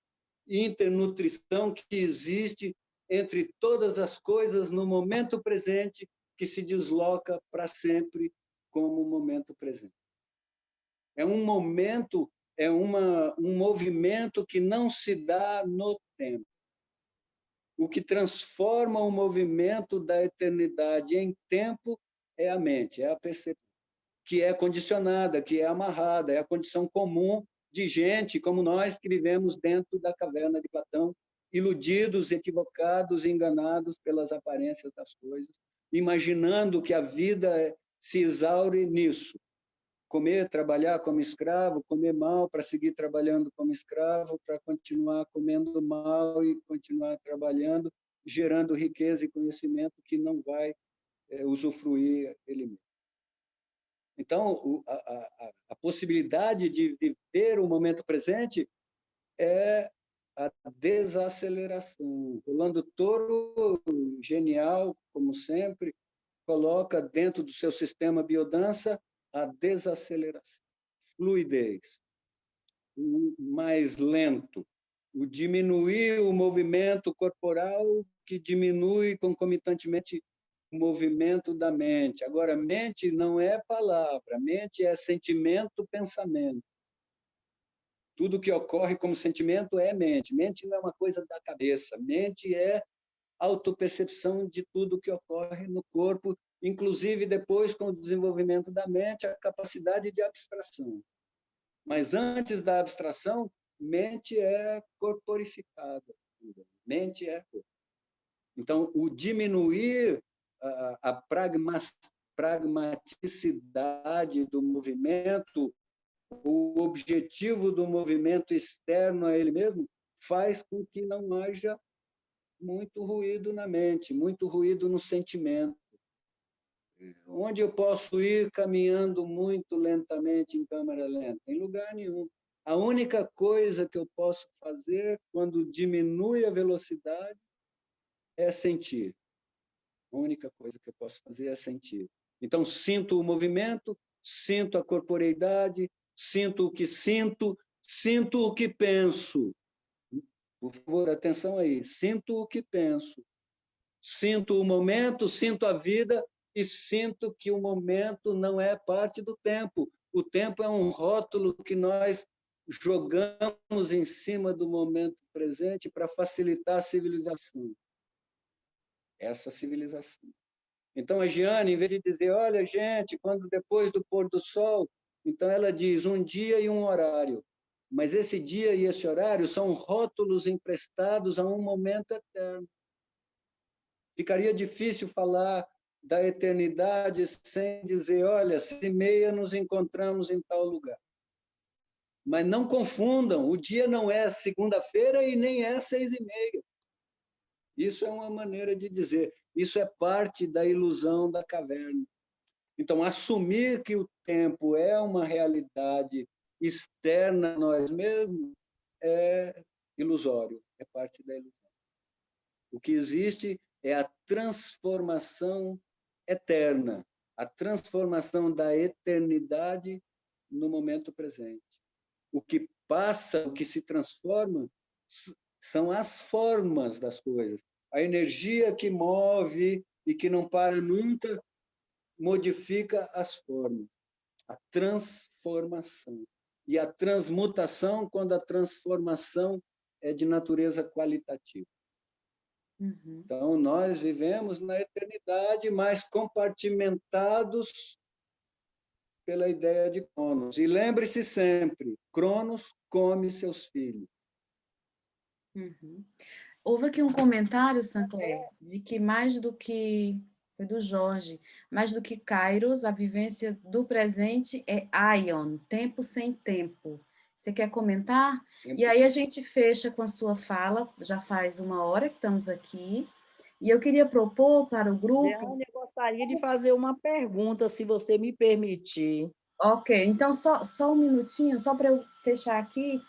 internutrição que existe entre todas as coisas no momento presente, que se desloca para sempre como momento presente. É um momento, um movimento que não se dá no tempo. O que transforma o movimento da eternidade em tempo é a mente, é a percepção, que é condicionada, que é amarrada, é a condição comum de gente como nós que vivemos dentro da caverna de Platão, iludidos, equivocados, enganados pelas aparências das coisas, imaginando que a vida se exaure nisso. Comer, trabalhar como escravo, comer mal para seguir trabalhando como escravo, para continuar comendo mal e continuar trabalhando, gerando riqueza e conhecimento que não vai usufruir ele mesmo. Então, a possibilidade de viver o momento presente é a desaceleração. Rolando Toro, genial, como sempre, coloca dentro do seu sistema biodança a desaceleração, fluidez, o mais lento, o diminuir o movimento corporal que diminui concomitantemente o movimento da mente. Agora, mente não é palavra, mente é sentimento, pensamento. Tudo que ocorre como sentimento é mente. Mente não é uma coisa da cabeça, mente é autopercepção de tudo que ocorre no corpo, inclusive depois, com o desenvolvimento da mente, a capacidade de abstração. Mas antes da abstração, mente é corporificada. Mente é corpo. Então, o diminuir a pragmaticidade do movimento, o objetivo do movimento externo a ele mesmo, faz com que não haja muito ruído na mente, muito ruído no sentimento. Onde eu posso ir caminhando muito lentamente em câmera lenta? Em lugar nenhum. A única coisa que eu posso fazer quando diminui a velocidade é sentir. A única coisa que eu posso fazer é sentir. Então, sinto o movimento, sinto a corporeidade, sinto o que penso. Por favor, atenção aí. Sinto o que penso. Sinto o momento, sinto a vida e sinto que o momento não é parte do tempo. O tempo é um rótulo que nós jogamos em cima do momento presente para facilitar a civilização. Essa civilização. Então, a Giane, em vez de dizer, olha, gente, quando depois do pôr do sol, então ela diz um dia e um horário. Mas esse dia e esse horário são rótulos emprestados a um momento eterno. Ficaria difícil falar da eternidade sem dizer, olha, 6h30 nos encontramos em tal lugar. Mas não confundam, o dia não é segunda-feira e nem é 6h30. Isso é uma maneira de dizer. Isso é parte da ilusão da caverna. Então, assumir que o tempo é uma realidade externa a nós mesmos é ilusório, é parte da ilusão. O que existe é a transformação eterna, a transformação da eternidade no momento presente. O que passa, o que se transforma, são as formas das coisas. A energia que move e que não para nunca modifica as formas. A transformação. E a transmutação, quando a transformação é de natureza qualitativa. Uhum. Então, nós vivemos na eternidade, mas compartimentados pela ideia de Cronos. E lembre-se sempre, Cronos come seus filhos. Uhum. Houve aqui um comentário, Sancler, de que mais do que... Foi do Jorge. Mais do que Kairos, a vivência do presente é Aion, tempo sem tempo. Você quer comentar? E aí a gente fecha com a sua fala, já faz 1 hora que estamos aqui, e eu queria propor para o grupo... Jeane, eu gostaria de fazer uma pergunta, se você me permitir. Ok, então só um minutinho, só para eu fechar aqui.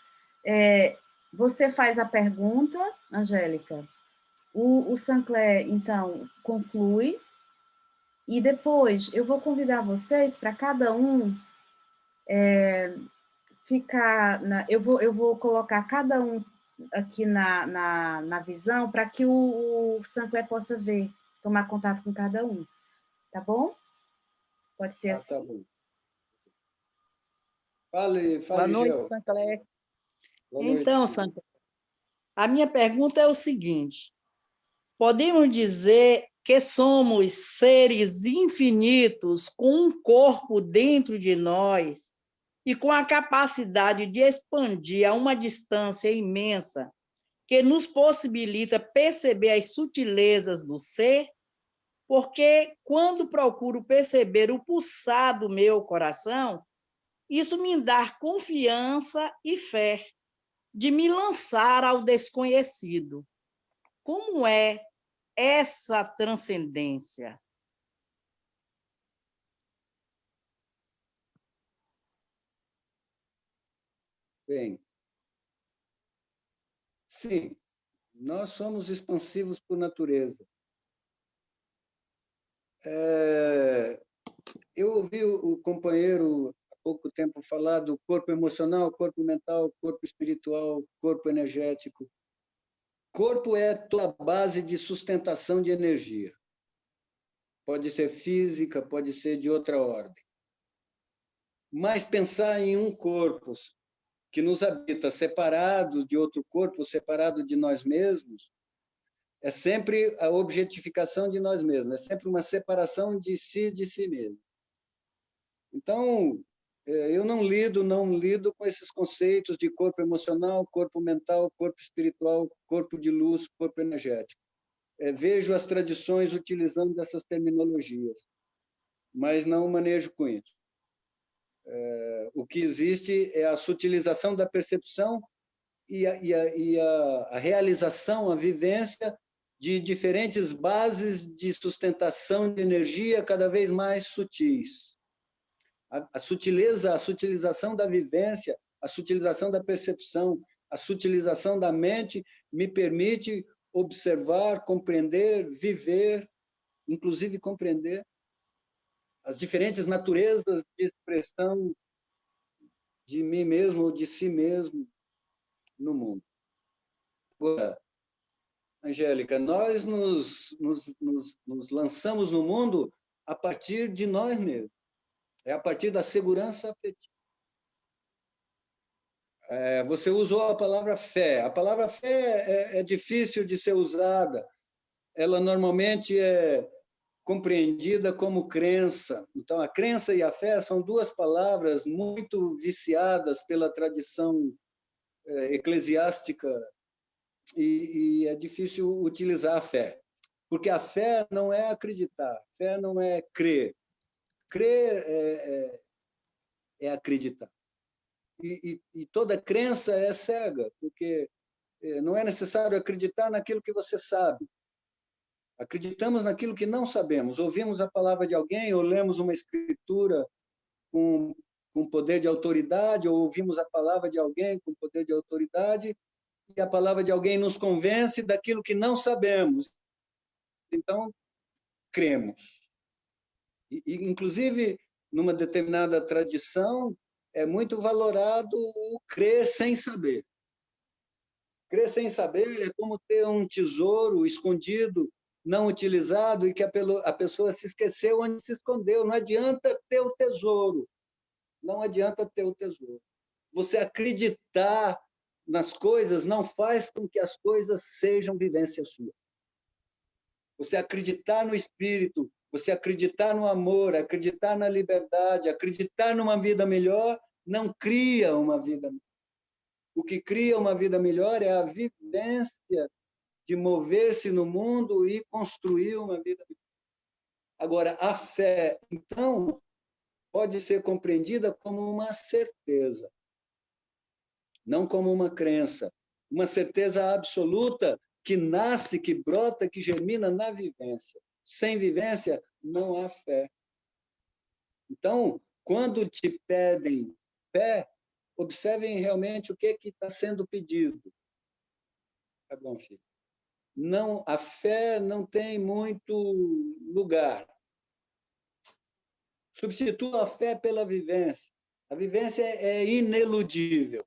Você faz a pergunta, Angélica, o Sancler, então, conclui, e depois eu vou convidar vocês para cada um ficar... eu vou colocar cada um aqui na visão para que o Sancler possa ver, tomar contato com cada um. Tá bom? Pode ser assim? Tá bom. Fale, Boa noite, Gel. Sancler. Boa noite. Então, Sancler, a minha pergunta é o seguinte: podemos dizer que somos seres infinitos com um corpo dentro de nós e com a capacidade de expandir a uma distância imensa que nos possibilita perceber as sutilezas do ser? Porque quando procuro perceber o pulsar do meu coração, isso me dá confiança e fé de me lançar ao desconhecido. Como é essa transcendência? Bem, sim, nós somos expansivos por natureza. Eu ouvi o companheiro há pouco tempo falar do corpo emocional, corpo mental, corpo espiritual, corpo energético. Corpo é toda a base de sustentação de energia. Pode ser física, pode ser de outra ordem. Mas pensar em um corpo que nos habita separado de outro corpo, separado de nós mesmos, é sempre a objetificação de nós mesmos, é sempre uma separação de si mesmo. Então, eu não lido com esses conceitos de corpo emocional, corpo mental, corpo espiritual, corpo de luz, corpo energético. Vejo as tradições utilizando essas terminologias, mas não manejo com isso. O que existe é a sutilização da percepção e a realização, a vivência de diferentes bases de sustentação de energia cada vez mais sutis. A sutileza, a sutilização da vivência, a sutilização da percepção, a sutilização da mente me permite observar, compreender, viver, inclusive compreender as diferentes naturezas de expressão de mim mesmo ou de si mesmo no mundo. Agora, Angélica, nós nos lançamos no mundo a partir de nós mesmos. É a partir da segurança afetiva. Você usou a palavra fé. A palavra fé é difícil de ser usada. Ela normalmente é compreendida como crença. Então, a crença e a fé são duas palavras muito viciadas pela tradição eclesiástica e é difícil utilizar a fé, porque a fé não é acreditar, fé não é crer. Crer é acreditar. E toda crença é cega, porque não é necessário acreditar naquilo que você sabe. Acreditamos naquilo que não sabemos. Ouvimos a palavra de alguém, ou lemos uma escritura com poder de autoridade, ou ouvimos a palavra de alguém com poder de autoridade, e a palavra de alguém nos convence daquilo que não sabemos. Então, cremos. Inclusive, numa determinada tradição, é muito valorado o crer sem saber. Crer sem saber é como ter um tesouro escondido, não utilizado, e que a pessoa se esqueceu onde se escondeu. Não adianta ter o tesouro. Não adianta ter o tesouro. Você acreditar nas coisas não faz com que as coisas sejam vivência sua. Você acreditar no Espírito, você acreditar no amor, acreditar na liberdade, acreditar numa vida melhor, não cria uma vida melhor. O que cria uma vida melhor é a vivência de mover-se no mundo e construir uma vida melhor. Agora, a fé, então, pode ser compreendida como uma certeza, não como uma crença. Uma certeza absoluta que nasce, que brota, que germina na vivência. Sem vivência, não há fé. Então, quando te pedem fé, observem realmente o que está sendo pedido. Tá bom, filho? Não, a fé não tem muito lugar. Substitua a fé pela vivência. A vivência é ineludível.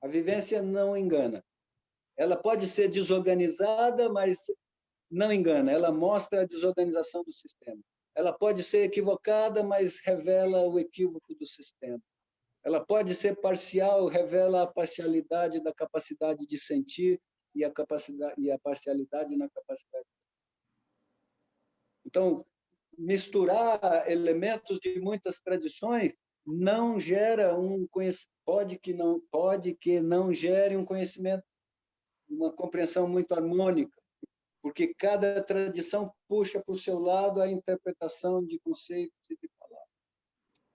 A vivência não engana. Ela pode ser desorganizada, mas não engana. Ela mostra a desorganização do sistema. Ela pode ser equivocada, mas revela o equívoco do sistema. Ela pode ser parcial, revela a parcialidade da capacidade de sentir e a parcialidade na capacidade. Então, misturar elementos de muitas tradições não gera um conhecimento, pode que não gere um conhecimento, uma compreensão muito harmônica, porque cada tradição puxa para o seu lado a interpretação de conceitos e de palavras.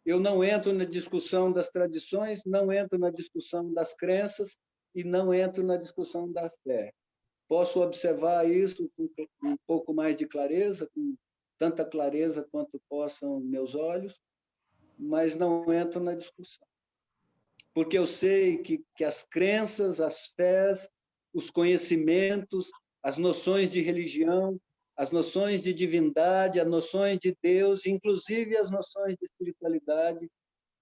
Eu não entro na discussão das tradições, não entro na discussão das crenças e não entro na discussão da fé. Posso observar isso com um pouco mais de clareza, com tanta clareza quanto possam meus olhos, mas não entro na discussão. Porque eu sei que as crenças, as fés, os conhecimentos, as noções de religião, as noções de divindade, as noções de Deus, inclusive as noções de espiritualidade,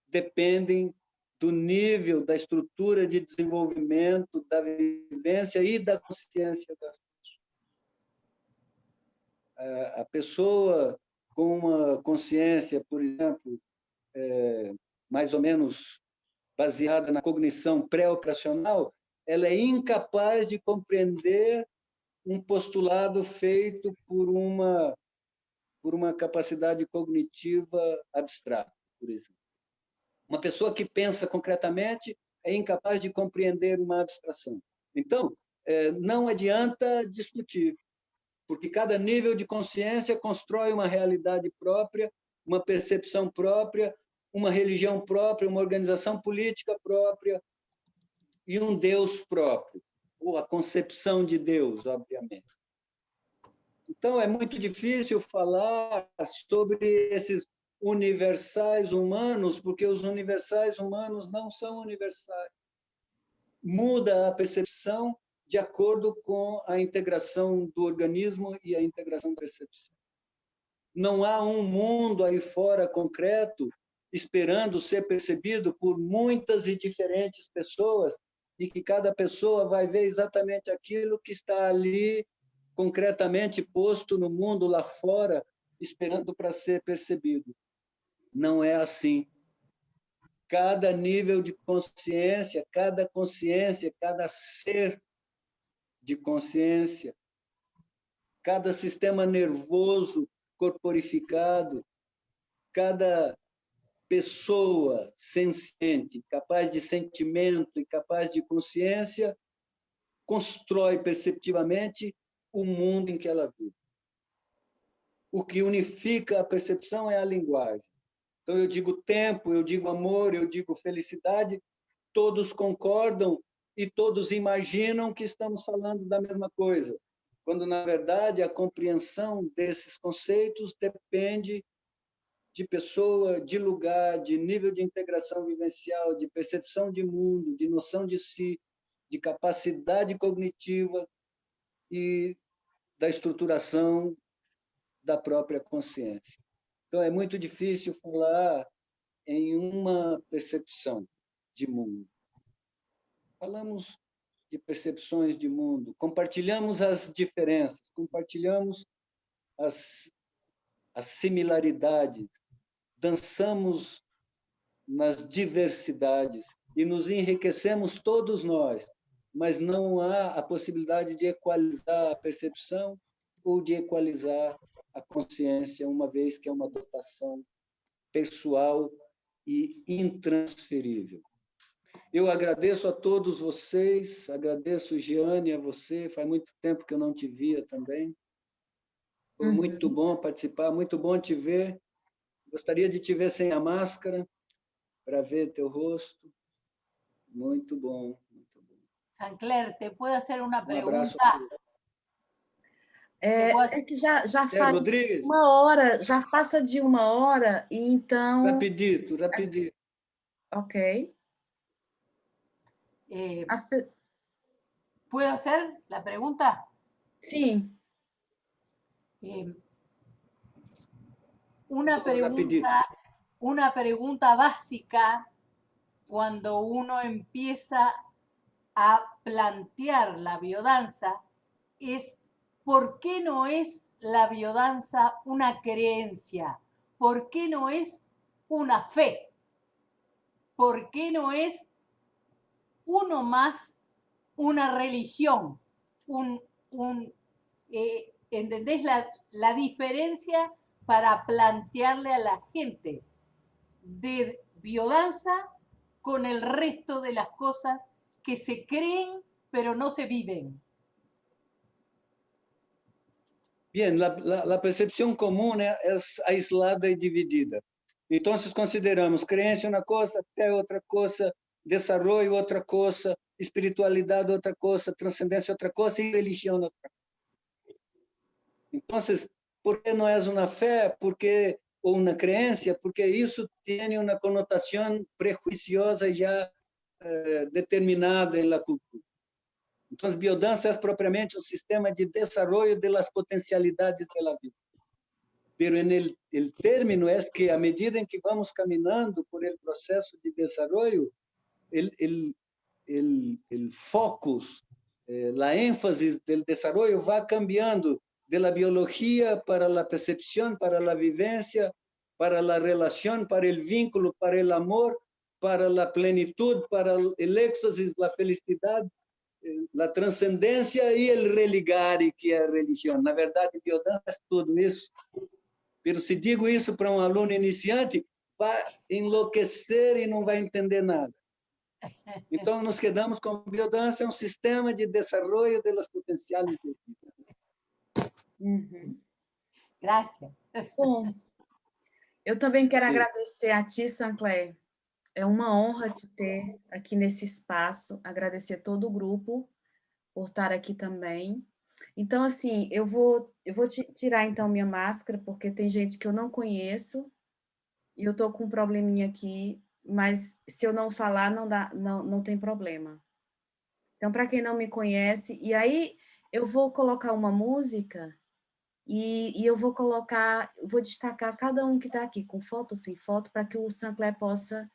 dependem do nível, da estrutura de desenvolvimento, da vivência e da consciência das pessoas. A pessoa com uma consciência, por exemplo, mais ou menos baseada na cognição pré-operacional, ela é incapaz de compreender um postulado feito por uma capacidade cognitiva abstrata, por exemplo. Uma pessoa que pensa concretamente é incapaz de compreender uma abstração. Então, não adianta discutir, porque cada nível de consciência constrói uma realidade própria, uma percepção própria, uma religião própria, uma organização política própria e um Deus próprio, ou a concepção de Deus, obviamente. Então, é muito difícil falar sobre esses universais humanos, porque os universais humanos não são universais. Muda a percepção de acordo com a integração do organismo e a integração da percepção. Não há um mundo aí fora concreto esperando ser percebido por muitas e diferentes pessoas e que cada pessoa vai ver exatamente aquilo que está ali concretamente posto no mundo lá fora, esperando para ser percebido. Não é assim. Cada nível de consciência, cada ser de consciência, cada sistema nervoso corporificado, cada pessoa senciente, capaz de sentimento e capaz de consciência, constrói perceptivamente o mundo em que ela vive. O que unifica a percepção é a linguagem. Então, eu digo tempo, eu digo amor, eu digo felicidade, todos concordam e todos imaginam que estamos falando da mesma coisa, quando, na verdade, a compreensão desses conceitos depende de pessoa, de lugar, de nível de integração vivencial, de percepção de mundo, de noção de si, de capacidade cognitiva e da estruturação da própria consciência. Então, é muito difícil falar em uma percepção de mundo. Falamos de percepções de mundo, compartilhamos as diferenças, compartilhamos as similaridades, dançamos nas diversidades e nos enriquecemos todos nós, mas não há a possibilidade de equalizar a percepção ou de equalizar a consciência, uma vez que é uma dotação pessoal e intransferível. Eu agradeço a todos vocês, agradeço, Giane, a você, faz muito tempo que eu não te via também. Foi muito bom participar, muito bom te ver. Gostaria de te ver sem a máscara, para ver teu rosto. Muito bom, muito bom. Sancler, ¿te puedo hacer una abraço. pregunta? É que já faz Rodrigues, uma hora, já passa de uma hora, e então... Rapidito. Ok. ¿Puedo hacer la pregunta? Sí. Una pregunta básica cuando uno empieza a plantear la biodanza es ¿por qué no es la biodanza una creencia? ¿Por qué no es una fe? ¿Por qué no es uno más una religión? ¿Entendés la diferencia para plantearle a la gente de biodanza con el resto de las cosas que se creen pero no se viven? Bien, la percepción común es aislada y dividida. Entonces consideramos creencia una cosa, fe otra cosa, desarrollo otra cosa, espiritualidad otra cosa, trascendencia otra cosa y religión otra cosa. Entonces, ¿por qué no es una fe? O una creencia? Porque eso tiene una connotación prejuiciosa ya determinada en la cultura. Entonces, biodanza es propiamente un sistema de desarrollo de las potencialidades de la vida. Pero en el término es que a medida en que vamos caminando por el proceso de desarrollo, el focus, la énfasis del desarrollo va cambiando de la biología para la percepción, para la vivencia, para la relación, para el vínculo, para el amor, para la plenitud, para el éxtasis, la felicidad, la trascendencia e o religare, que é a religião. Na verdade, biodança é tudo isso. Mas se digo isso para um aluno iniciante, vai enlouquecer e não vai entender nada. Então, nos quedamos com biodança, é um sistema de desenvolvimento das potenciais de vida. Graças. Bom, eu também quero agradecer a ti, Sancler. É uma honra te ter aqui nesse espaço, agradecer todo o grupo por estar aqui também. Então, assim, eu vou tirar, então, minha máscara, porque tem gente que eu não conheço, e eu estou com um probleminha aqui, mas se eu não falar, não tem problema. Então, para quem não me conhece, e aí eu vou colocar uma música e eu vou destacar cada um que está aqui, com foto ou sem foto, para que o Sancler possa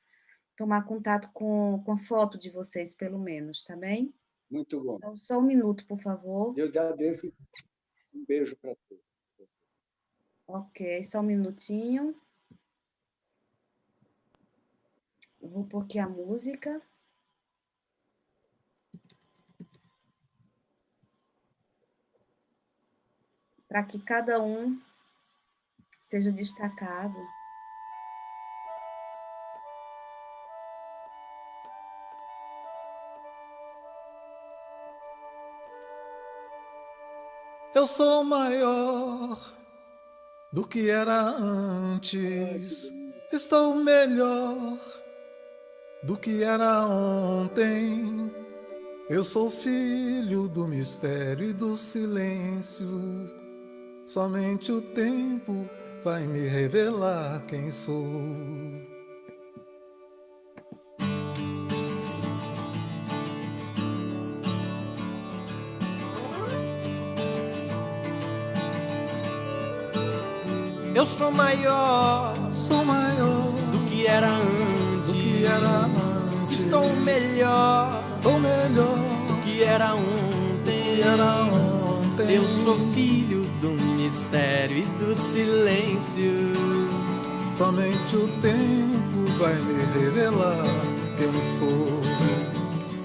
tomar contato com a foto de vocês, pelo menos, tá bem? Muito bom. Então, só um minuto, por favor. Eu já deixo um beijo para todos. Ok, só um minutinho. Eu vou pôr aqui a música. Para que cada um seja destacado. Eu sou maior do que era antes. Estou melhor do que era ontem. Eu sou filho do mistério e do silêncio. Somente o tempo vai me revelar quem sou. Eu sou maior do que era antes. Estou melhor do que era ontem. Eu sou filho do mistério e do silêncio. Somente o tempo vai me revelar quem sou.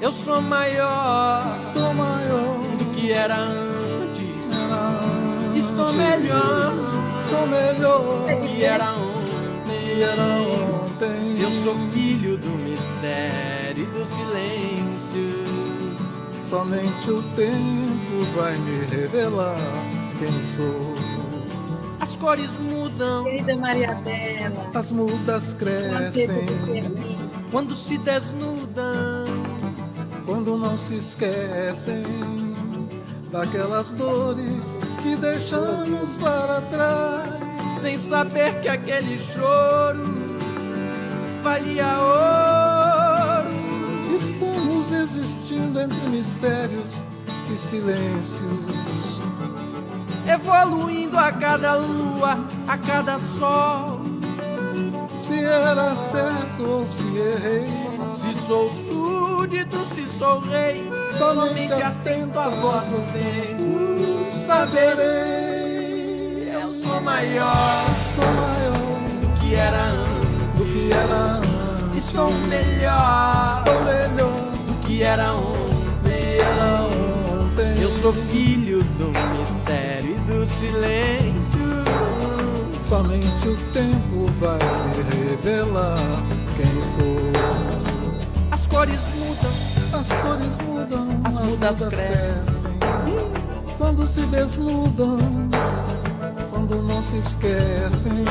Eu sou maior do que era antes. Estou melhor do que era ontem. Eu sou filho do mistério e do silêncio. Somente o tempo vai me revelar quem sou. As cores mudam, Querida Maria Bela, as mudas crescem quando se desnudam, quando não se esquecem daquelas dores que deixamos para trás, sem saber que aquele choro valia ouro. Estamos existindo entre mistérios e silêncios, evoluindo a cada lua, a cada sol. Se era certo ou se errei, se sou súdito, se sou rei, somente atento à voz do tempo saberei. Eu sou maior do que era antes. Estou melhor do que era ontem. Eu sou filho do mistério e do silêncio. Somente o tempo vai me revelar quem sou. As cores mudam, as mudas crescem quando se desnudam, quando não se esquecem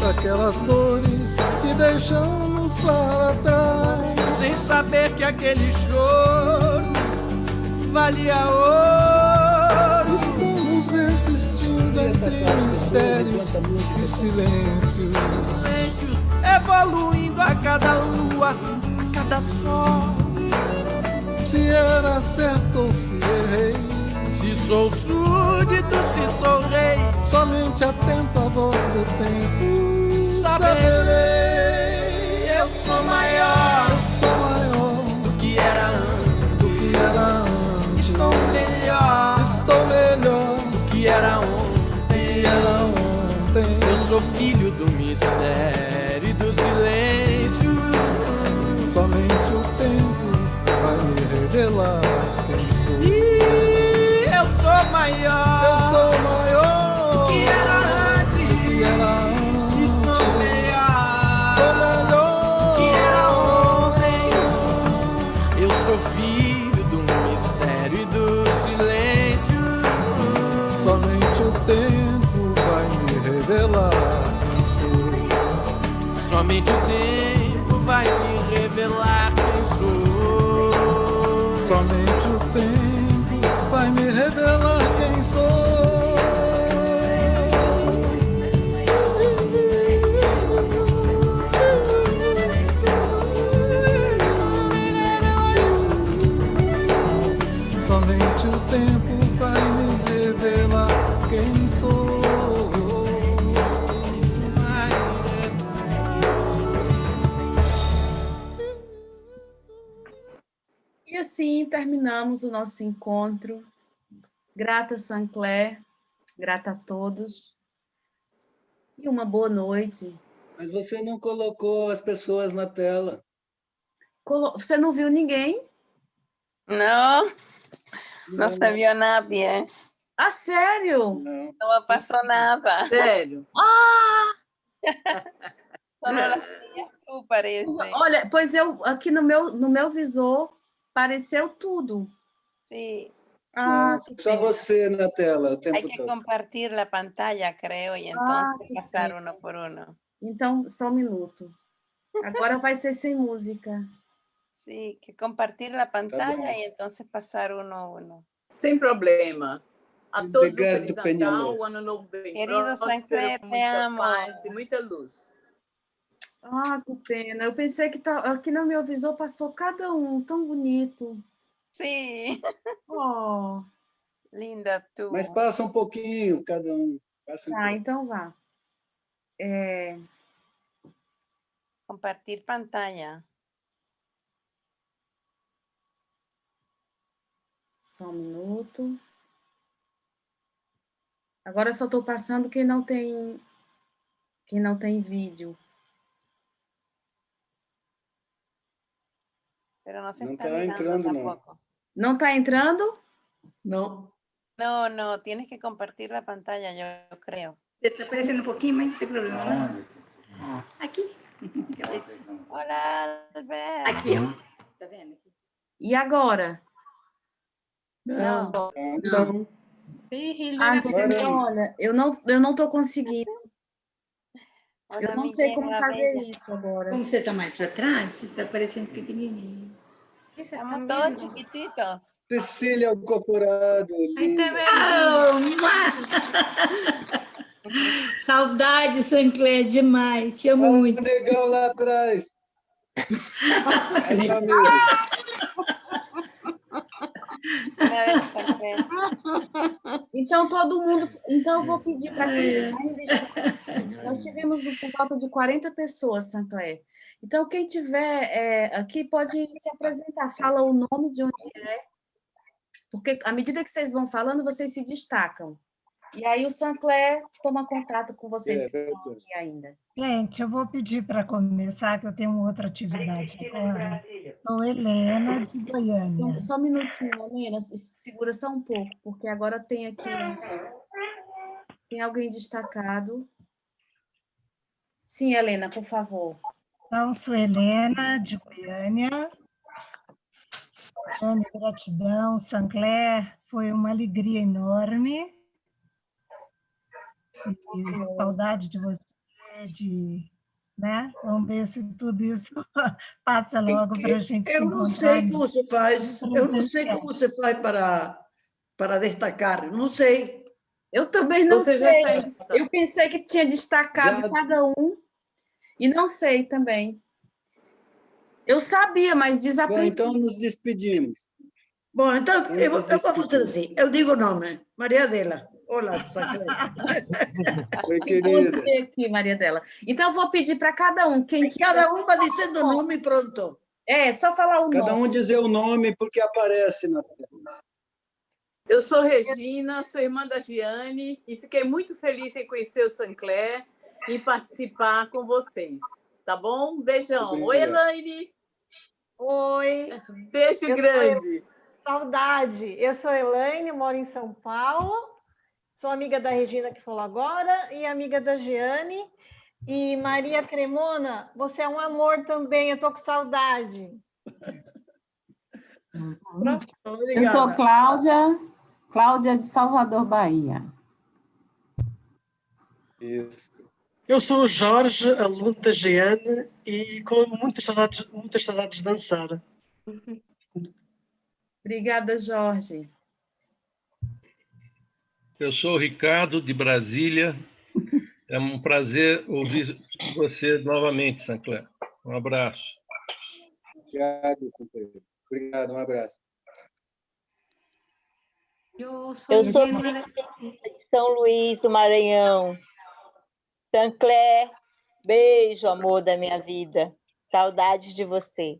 daquelas dores que deixamos para trás, sem saber que aquele choro valia ouro. Estamos existindo entre mistérios e silêncios, evoluindo a cada lua, a cada sol. Se era certo ou se errei, se sou súdito, se sou rei, somente atento à voz do tempo saberei. Eu sou maior do que era antes. Estou melhor do que era ontem. Eu sou filho do mistério e do silêncio. Somente o tempo vai me revelar quem sou. Eu sou maior do que era antes. Estou melhor que era ontem. Eu sou filho do mistério e do silêncio. Somente o tempo vai me revelar quem sou. Somente o tempo vai me revelar quem sou. Somente o tempo vai me revelar terminamos o nosso encontro. Grata, Sancler, grata a todos. E uma boa noite. Mas você não colocou as pessoas na tela. Você não viu ninguém? No, no se vio nadie. Ah, sério? No pasó nada. Sério? Só não tinha tu, parece. Olha, pois eu, aqui no meu visor, apareceu tudo. Sim. Não, só você na tela o tempo Hay que todo. compartir la pantalla, creo, y entonces pasar uno por uno. Então, só um minuto. Agora vai ser sem música. Sí, que compartir la pantalla y entonces pasar uno a uno. Sem problema. A todos um Edgardo Feliz Natal, Peñalosa. um ano novo bem Querido próspero, Sancler, com te muita amo. paz e muita luz. Ah, que pena. Eu pensei que aqui no meu visor passou cada um, tão bonito. Sí. Oh. Linda tú. Mas passa um pouquinho cada um. Tá, então vá. Compartir pantalla. Só um minuto. Agora eu só estou passando quem não tem vídeo. Pero no se Não está está mirando entrando, não. tampoco. ¿No está entrando? No. No, tienes que compartir la pantalla, yo creo. Se está aparecendo um pouquinho, mas não tem problema, né? Aqui. Hola, Albert. Aqui, ó. Tá vendo? E agora? Não. Não. Ah, gente, olha, eu não estou conseguindo. Eu não sei como fazer isso agora. Como você está mais para trás, você está parecendo pequenininho. Estamos todos chiquititos. Cecília Alcoforado. Saudade, Sancler, demais. Te amo muito. Negão lá atrás. Aí, amigo. Então, todo mundo... Então, eu vou pedir para quem ainda está... Nós tivemos por volta de 40 pessoas, Sancler. Então, quem tiver aqui pode se apresentar. Fala o nome, de onde é. Porque, à medida que vocês vão falando, vocês se destacam. E aí, o Sancler toma contato com vocês que estão aqui ainda. Gente, eu vou pedir para começar, que eu tenho outra atividade agora. Sou Helena, de Goiânia. Só um minutinho, Helena, segura só um pouco, porque agora tem aqui... Tem alguém destacado. Sim, Helena, por favor. Então, sou Helena, de Goiânia. Goiânia, gratidão. Sancler, foi uma alegria enorme. E saudade de você, né? Vamos ver se tudo isso passa logo para a gente. Eu não sei como você faz, para destacar, não sei. Eu também não sei. Eu pensei que tinha destacado cada um e não sei também. Eu sabia, mas desaprendi. Bom, então nos despedimos. Bom, então eu vou fazer assim, eu digo o nome, Maria Adela. Olá, Sancler. Oi, querida. Vou aqui, Maria Adela. Então, eu vou pedir para cada um. Cada um vai dizendo o nome e pronto. Só falar o nome. Cada um dizer o nome porque aparece na tela. Eu sou Regina, sou irmã da Giane e fiquei muito feliz em conhecer o Sancler e participar com vocês. Tá bom? Um beijão. Oi, Elaine. Oi. Beijo grande. Saudade. Eu sou Elaine, moro em São Paulo. Sou amiga da Regina, que falou agora, e amiga da Giane. E Maria Cremona, você é um amor também, eu estou com saudade. Eu sou Cláudia de Salvador, Bahia. Isso. Eu sou o Jorge, aluno da Giane, e com muitas saudades de dançar. Obrigada, Jorge. Eu sou o Ricardo, de Brasília. É um prazer ouvir você novamente, Sancler. Um abraço. Obrigado, companheiro. Obrigado, um abraço. Eu sou de São Luís do Maranhão. Sancler, beijo, amor da minha vida. Saudades de você.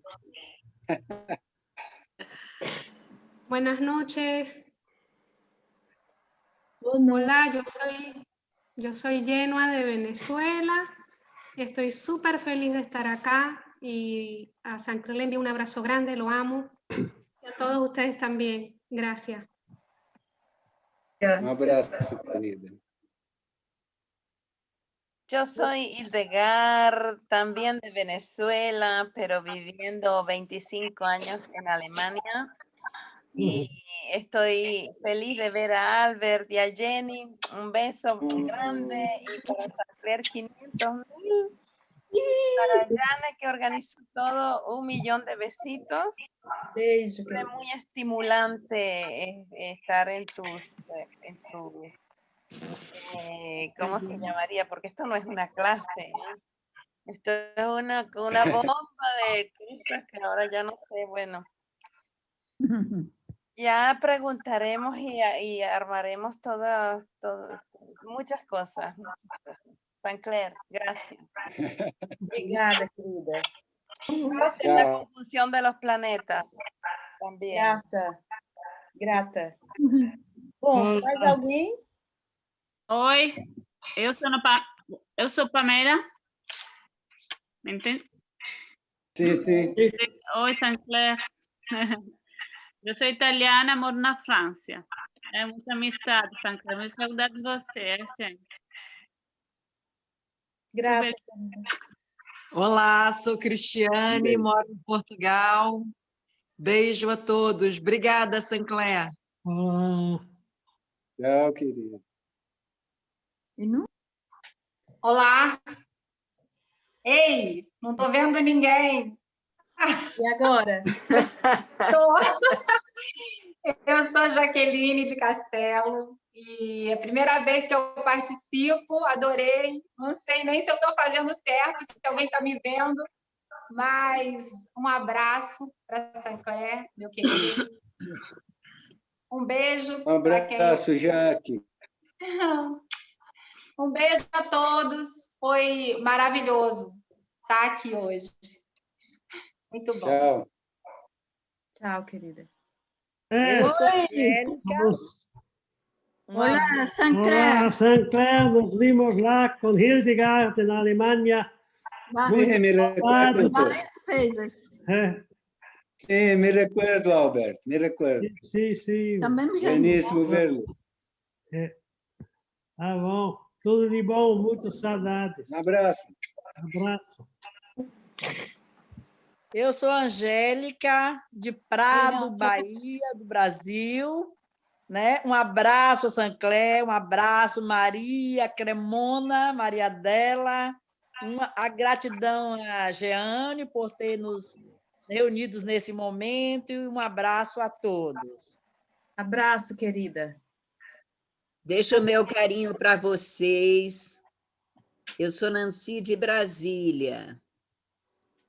Buenas noches. Hola, yo soy Yenua de Venezuela. Estoy súper feliz de estar acá y a Sancler le envío un abrazo grande, lo amo. Y a todos ustedes también. Gracias. Un abrazo, querida. Yo soy Hildegard, también de Venezuela, pero viviendo 25 años en Alemania. Y estoy feliz de ver a Albert y a Jenny. Un beso grande y para Sancler 500.000. Y para Jane, que organizó todo, 1.000.000 de besitos. Beijo, es muy estimulante estar en tus ¿cómo se llamaría? Porque esto no es una clase, ¿eh? Esto es una bomba de cosas que ahora ya no sé, bueno. Ya preguntaremos y armaremos todas, muchas cosas. Sancler, gracias. Obrigada, querida. Gracias la conjunción de los planetas também. Grata. Bom, mais alguém? Oi, eu sou Pamela. Me entende? Sim, sim. Oi, Sancler. Eu sou italiana, moro na França. É muita amizade, Sancler. Muita saudade de você, é sempre. Grata. Olá, sou Cristiane, moro em Portugal. Beijo a todos. Obrigada, Sancler. Olá. Tchau, querida. Olá. Ei, não estou vendo ninguém. E agora? Eu sou Jaqueline de Castelo e é a primeira vez que eu participo, adorei. Não sei nem se eu estou fazendo certo, se alguém está me vendo, mas um abraço para Sancler, meu querido. Um beijo. Um abraço, Jaque. Um beijo a todos. Foi maravilhoso estar aqui hoje. Muito bom. Tchau. Tchau, querida. Eu sou Angélica. Hola, Sancler. Hola, Sancler. Nos vimos lá com Hildegard na Alemanha. Sim, me recuerdo. Várias vezes. Sim, me recuerdo, Albert. Me recuerdo. Sim, sim. Também me Bueníssimo vê-lo. Tá bom. Tudo de bom, muitas saudades. Um abraço. Abraço. Eu sou Angélica, de Prado, Bahia, do Brasil. Né? Um abraço a Sancler, um abraço Maria Cremona, Maria Dela. A gratidão a Jeane por ter nos reunidos nesse momento e um abraço a todos. Abraço, querida. Deixa o meu carinho para vocês. Eu sou Nancy de Brasília.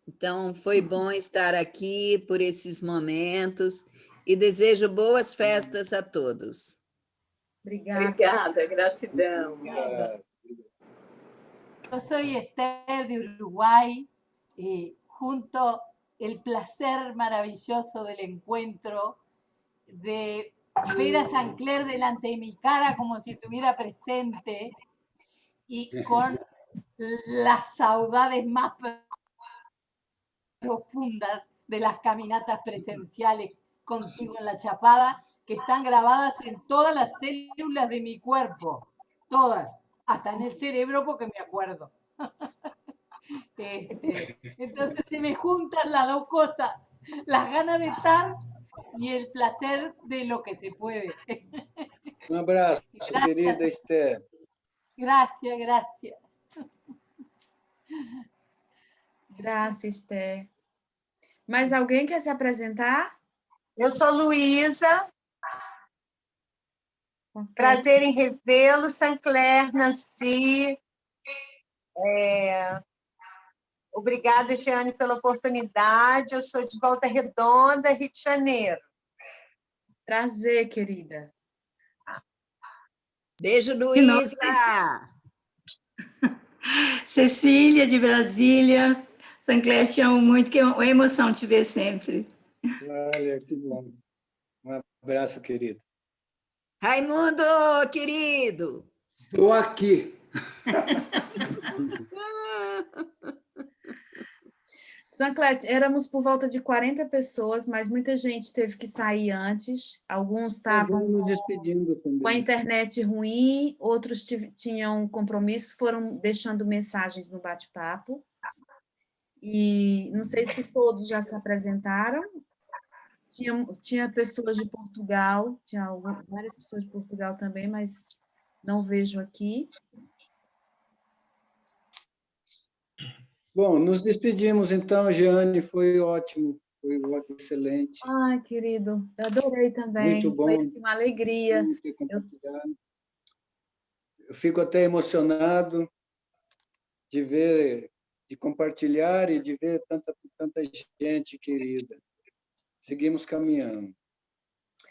Então, foi bom estar aqui por esses momentos e desejo boas festas a todos. Obrigada, gratidão. Obrigada. Yo soy Esther de Uruguay, junto el placer maravilloso del encuentro, de ver a Sancler delante de mi cara como si estuviera presente y con las saudades más profundas de las caminatas presenciales contigo en la Chapada, que están grabadas en todas las células de mi cuerpo, todas, hasta en el cerebro porque me acuerdo. Entonces se me juntan las dos cosas, las ganas de estar y el placer de lo que se puede. Um abraço, querida Esther. Gracias, gracias. Graças, Esther. Mais alguém quer se apresentar? Eu sou Luísa. Prazer em revê-lo, Sancler, Nancy. Obrigada, Jeane, pela oportunidade. Eu sou de Volta Redonda, Rio de Janeiro. Prazer, querida. Beijo, Luísa. Cecília, de Brasília. Sancler, te amo muito, que é uma emoção te ver sempre. Olha, que bom. abraço, querido. Raimundo, querido! Estou aqui. Sancler, éramos por volta de 40 pessoas, mas muita gente teve que sair antes. Alguns estavam nos despedindo também. com a internet ruim, outros tinham compromisso, foram deixando mensagens no bate-papo. E não sei se todos já se apresentaram. Tinha pessoas de Portugal, várias pessoas de Portugal também, mas não vejo aqui. Bom, nos despedimos então, Jeane, foi ótimo, foi excelente. Ai, querido, eu adorei também. Muito bom. Foi assim, uma alegria. Eu fico até emocionado de ver, de compartilhar e de ver tanta gente querida. Seguimos caminhando.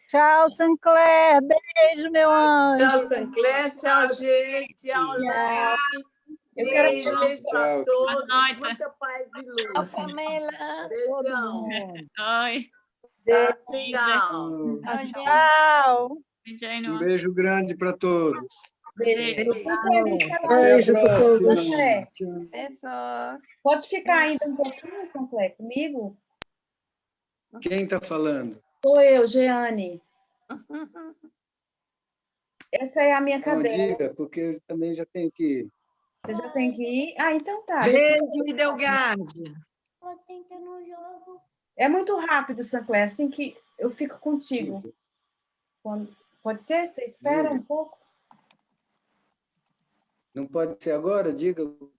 Tchau, Sancler. Beijo, meu anjo. Tchau, Sancler. Tchau, gente. Tchau, Léo. Eu quero Beijo a todos. Muita paz e luz. Tchau, Pamela. Beijão. Oi. Tchau. Tchau. Um beijo grande para todos. Beijo. Beijo para todos. Beijos. Pode ficar ainda um pouquinho, Sancler, comigo? Quem está falando? Sou eu, Jeane. Essa é a minha Não, cadeira. diga, porque eu também já tenho que ir. Você já tem que ir? Ah, então tá. Beijo, Idelgarde. É muito rápido, Sancler, assim que eu fico contigo. Pode ser? Você espera um pouco? Não pode ser agora? Diga. Ou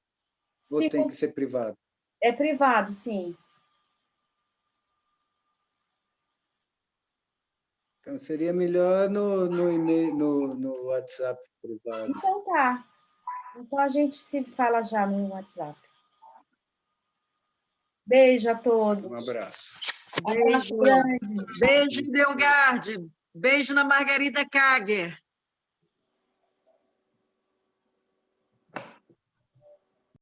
Sim, tem que ser privado? É privado, sim. Então, seria melhor no e-mail, no WhatsApp privado. Então tá. Então a gente se fala já no WhatsApp. Beijo a todos. Um abraço. Beijo. Grande. Beijo, Idelgarde. Beijo na Margarida Kager.